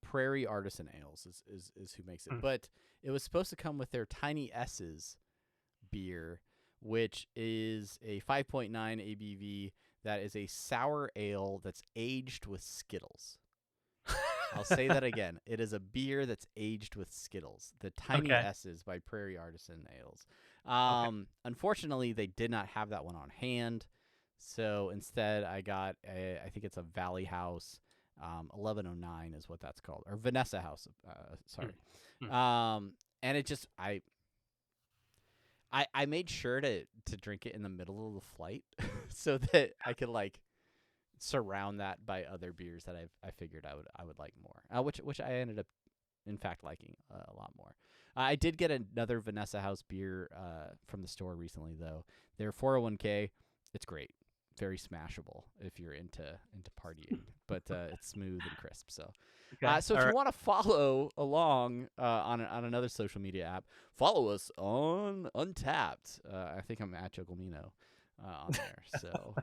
Prairie Artisan Ales is who makes it, but it was supposed to come with their Tiny S's beer, which is a 5.9 ABV that is a sour ale that's aged with Skittles. I'll say that again. It is a beer that's aged with Skittles. The Tiny S's by Prairie Artisan Ales. Unfortunately, they did not have that one on hand, so instead I got I think it's a Valley House 1109 is what that's called, or Vanessa House. Sorry. And it just I made sure to drink it in the middle of the flight so that I could like surround that by other beers that I figured I would like more, which I ended up in fact liking a lot more. I did get another Vanessa House beer from the store recently though. Their 401k, it's great, very smashable if you're into partying, but it's smooth and crisp. So. So if you want to follow along on another social media app, follow us on Untapped. I think I'm at Jogomino on there. So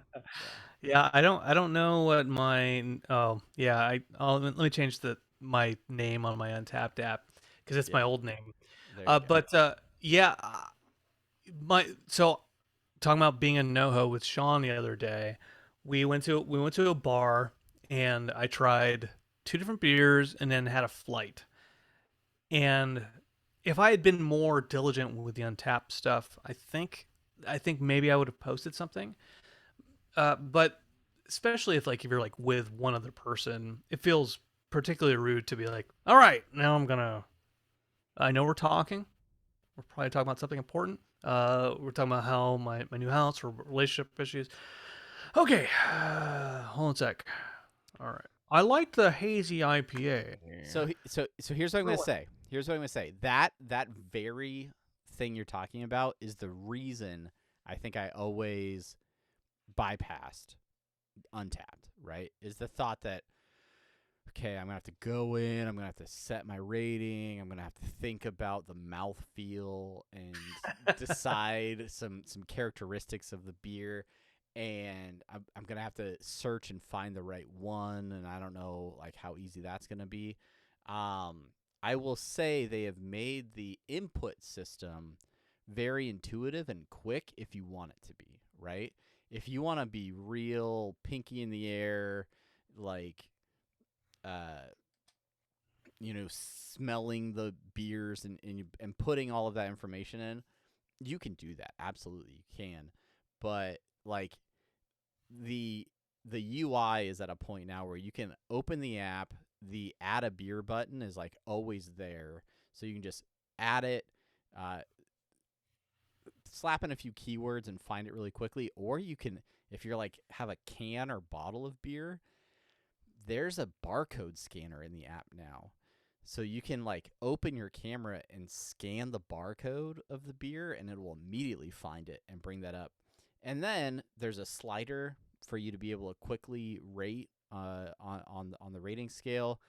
yeah, I don't know what my let me change my name on my Untapped app because it's my old name. So talking about being a NoHo with Sean the other day, we went to a bar and I tried 2 different beers and then had a flight. And if I had been more diligent with the Untapped stuff, I think maybe I would have posted something. But especially if you're like with one other person, it feels particularly rude to be like, all right, now I know we're talking. We're probably talking about something important. We're talking about how my new house or relationship issues. Okay, hold on a sec. All right. I like the hazy IPA. So here's what I'm gonna say. That very thing you're talking about is the reason I think I always bypassed Untapped. Right? Is the thought that okay, I'm gonna have to go in. I'm gonna have to set my rating. I'm gonna have to think about the mouthfeel and decide some characteristics of the beer. And I'm gonna have to search and find the right one, and I don't know like how easy that's gonna be. I will say they have made the input system very intuitive and quick if you want it to be, right? If you want to be real pinky in the air, like smelling the beers and putting all of that information in, you can do that. Absolutely, you can. But like the UI is at a point now where you can open the app. The add a beer button is like always there, so you can just add it, uh, slap in a few keywords and find it really quickly. Or you can, if you're like have a can or bottle of beer, there's a barcode scanner in the app now. So you can like open your camera and scan the barcode of the beer, and it will immediately find it and bring that up. And then there's a slider for you to be able to quickly rate on the rating scale.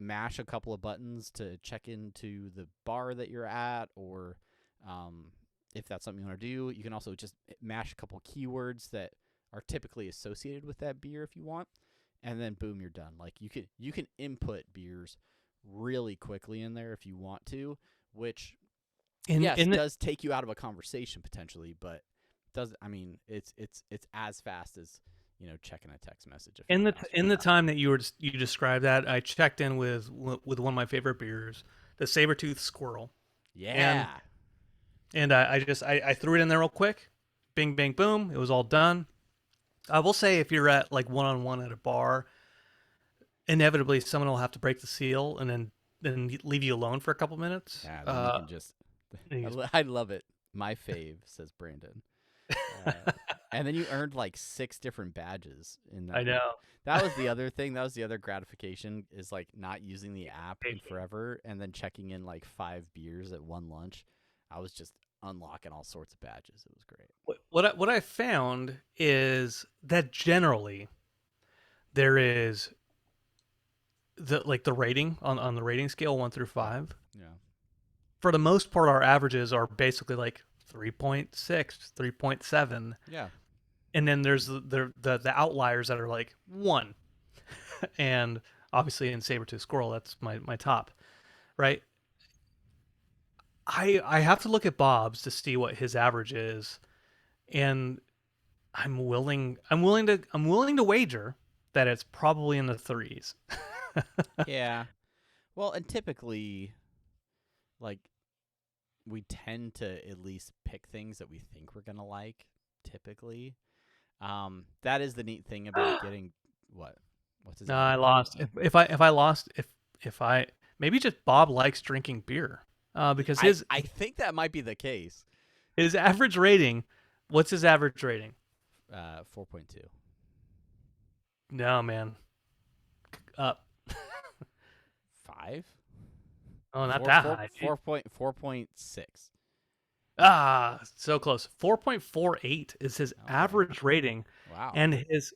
Mash a couple of buttons to check into the bar that you're at, or if that's something you want to do. You can also just mash a couple keywords that are typically associated with that beer if you want, and then boom, you're done. Like you can input beers really quickly in there if you want to, which does take you out of a conversation potentially, but it's as fast as checking a text message. In the time that you described that, I checked in with one of my favorite beers, the Sabertooth Squirrel. Yeah. And I threw it in there real quick, bing bang boom, it was all done. I will say, if you're at like one-on-one at a bar, inevitably someone will have to break the seal and then leave you alone for a couple minutes. Yeah, then you can just. I love it. My fave, says Brandon. And then you earned like 6 different badges in that. I know. That was the other thing. That was the other gratification, is like not using the app in forever and then checking in like 5 beers at one lunch. I was just unlocking all sorts of badges. It was great. What I found is that generally there is the rating on the rating scale 1 through 5. Yeah. For the most part, our averages are basically like 3.6, 3.7. Yeah. And then there's the outliers that are like 1. And obviously in Sabertooth Squirrel, that's my top, right? I have to look at Bob's to see what his average is, and I'm willing to wager that it's probably in the 3s. Yeah. Well, and typically, like, we tend to at least pick things that we think we're gonna like. Typically, that is the neat thing about getting what's his. No, I lost. If I maybe just Bob likes drinking beer, because I think that might be the case. His average rating. What's his average rating? 4.2. No, man. Up. 5. Oh, not that high. 4.6. Ah, so close. 4.48 is his average rating. Wow. And he has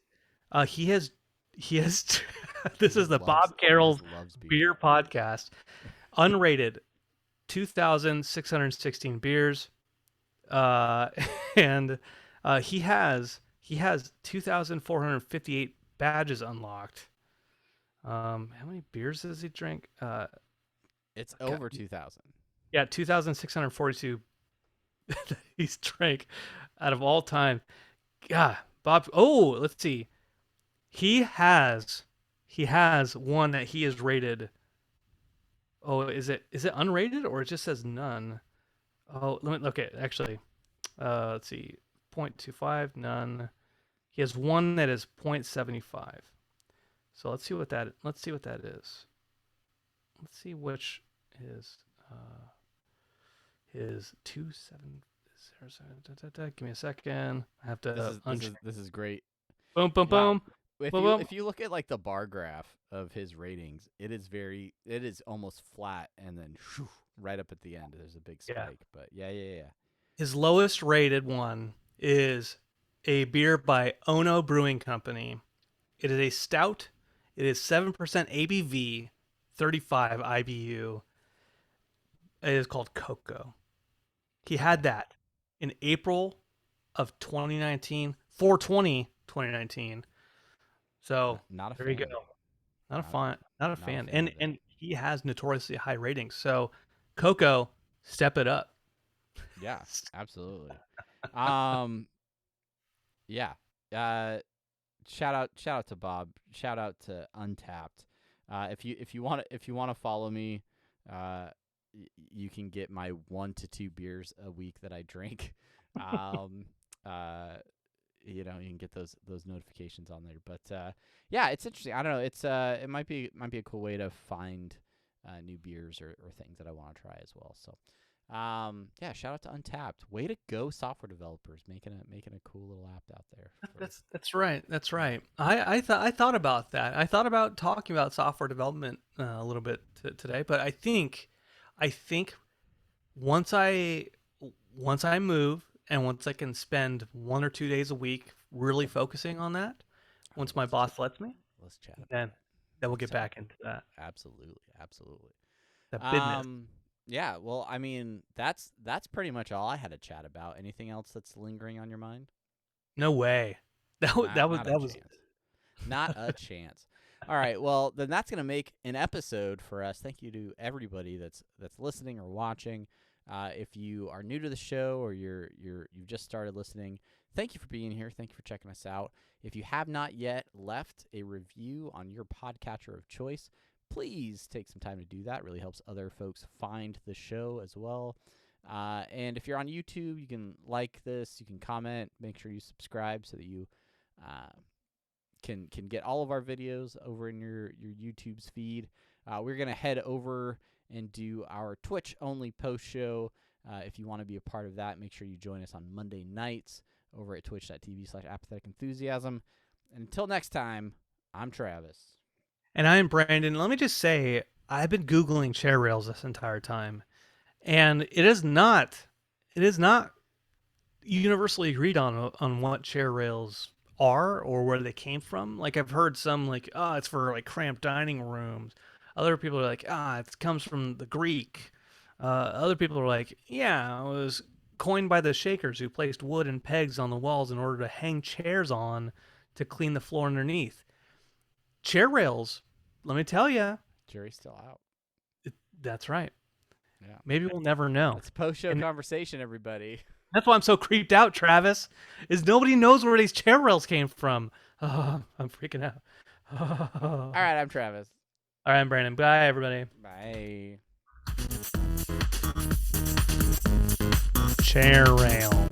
this is the Bob Carroll's beer podcast. Unrated 2,616 beers. And he has 2,458 badges unlocked. How many beers does he drink? It's over 2,000. Yeah, 2,642 he's drank out of all time. God, Bob. Oh, let's see. He has one that he is rated. Oh, is it unrated, or it just says none? Oh, let me look at actually. Let's see. 0.25, none. He has one that is 0.75. So let's see what that is. Let's see which is his 2.7. Give me a second. I have to. This is great. Boom, boom, boom. If you look at like the bar graph of his ratings, it is almost flat, and then right up at the end there's a big spike. Yeah. But yeah. His lowest rated one is a beer by Ono Brewing Company. It is a stout. It is 7% ABV, 35 IBU. It is called Cocoa. He had that in April of 2019, 4/20/2019. So not a there fan. you go. Not a fan. And he has notoriously high ratings. So Cocoa, step it up. Yeah, absolutely. Yeah. Shout out to Bob. Shout out to Untapped. If you want to follow me, you can get my 1 to 2 beers a week that I drink. you can get those notifications on there. But yeah, it's interesting. I don't know. It's it might be a cool way to find new beers or things that I want to try as well. So yeah, shout out to Untapped. Way to go, software developers, making a cool little app out there. That's right. That's right. I thought about that. I thought about talking about software development a little bit today, but I think once I move and once I can spend 1 or 2 days a week really focusing on that, once my boss lets me, let's chat. Then we'll get back into that. Absolutely. That business. Yeah, well, I mean, that's pretty much all I had to chat about. Anything else that's lingering on your mind? No way. That was chance. Not a chance. All right, well, then that's going to make an episode for us. Thank you to everybody that's listening or watching. If you are new to the show or you've just started listening, thank you for being here. Thank you for checking us out. If you have not yet left a review on your podcatcher of choice, please take some time to do that. It really helps other folks find the show as well. And if you're on YouTube, you can like this, you can comment, make sure you subscribe so that you can get all of our videos over in your YouTube's feed. We're going to head over and do our Twitch-only post-show. If you want to be a part of that, make sure you join us on Monday nights over at twitch.tv/apatheticenthusiasm. Until next time, I'm Travis. And I'm Brandon. Let me just say, I've been Googling chair rails this entire time, and it is not universally agreed on what chair rails are or where they came from. Like, I've heard some like, oh, it's for like cramped dining rooms. Other people are like, it comes from the Greek. Other people are like, yeah, it was coined by the Shakers who placed wood and pegs on the walls in order to hang chairs on to clean the floor underneath. Chair rails, let me tell you. Jury's still out. That's right. Yeah. Maybe we'll never know. It's post-show conversation, everybody. That's why I'm so creeped out, Travis, is nobody knows where these chair rails came from. Oh, I'm freaking out. All right, I'm Travis. All right, I'm Brandon. Bye, everybody. Bye. Chair rail.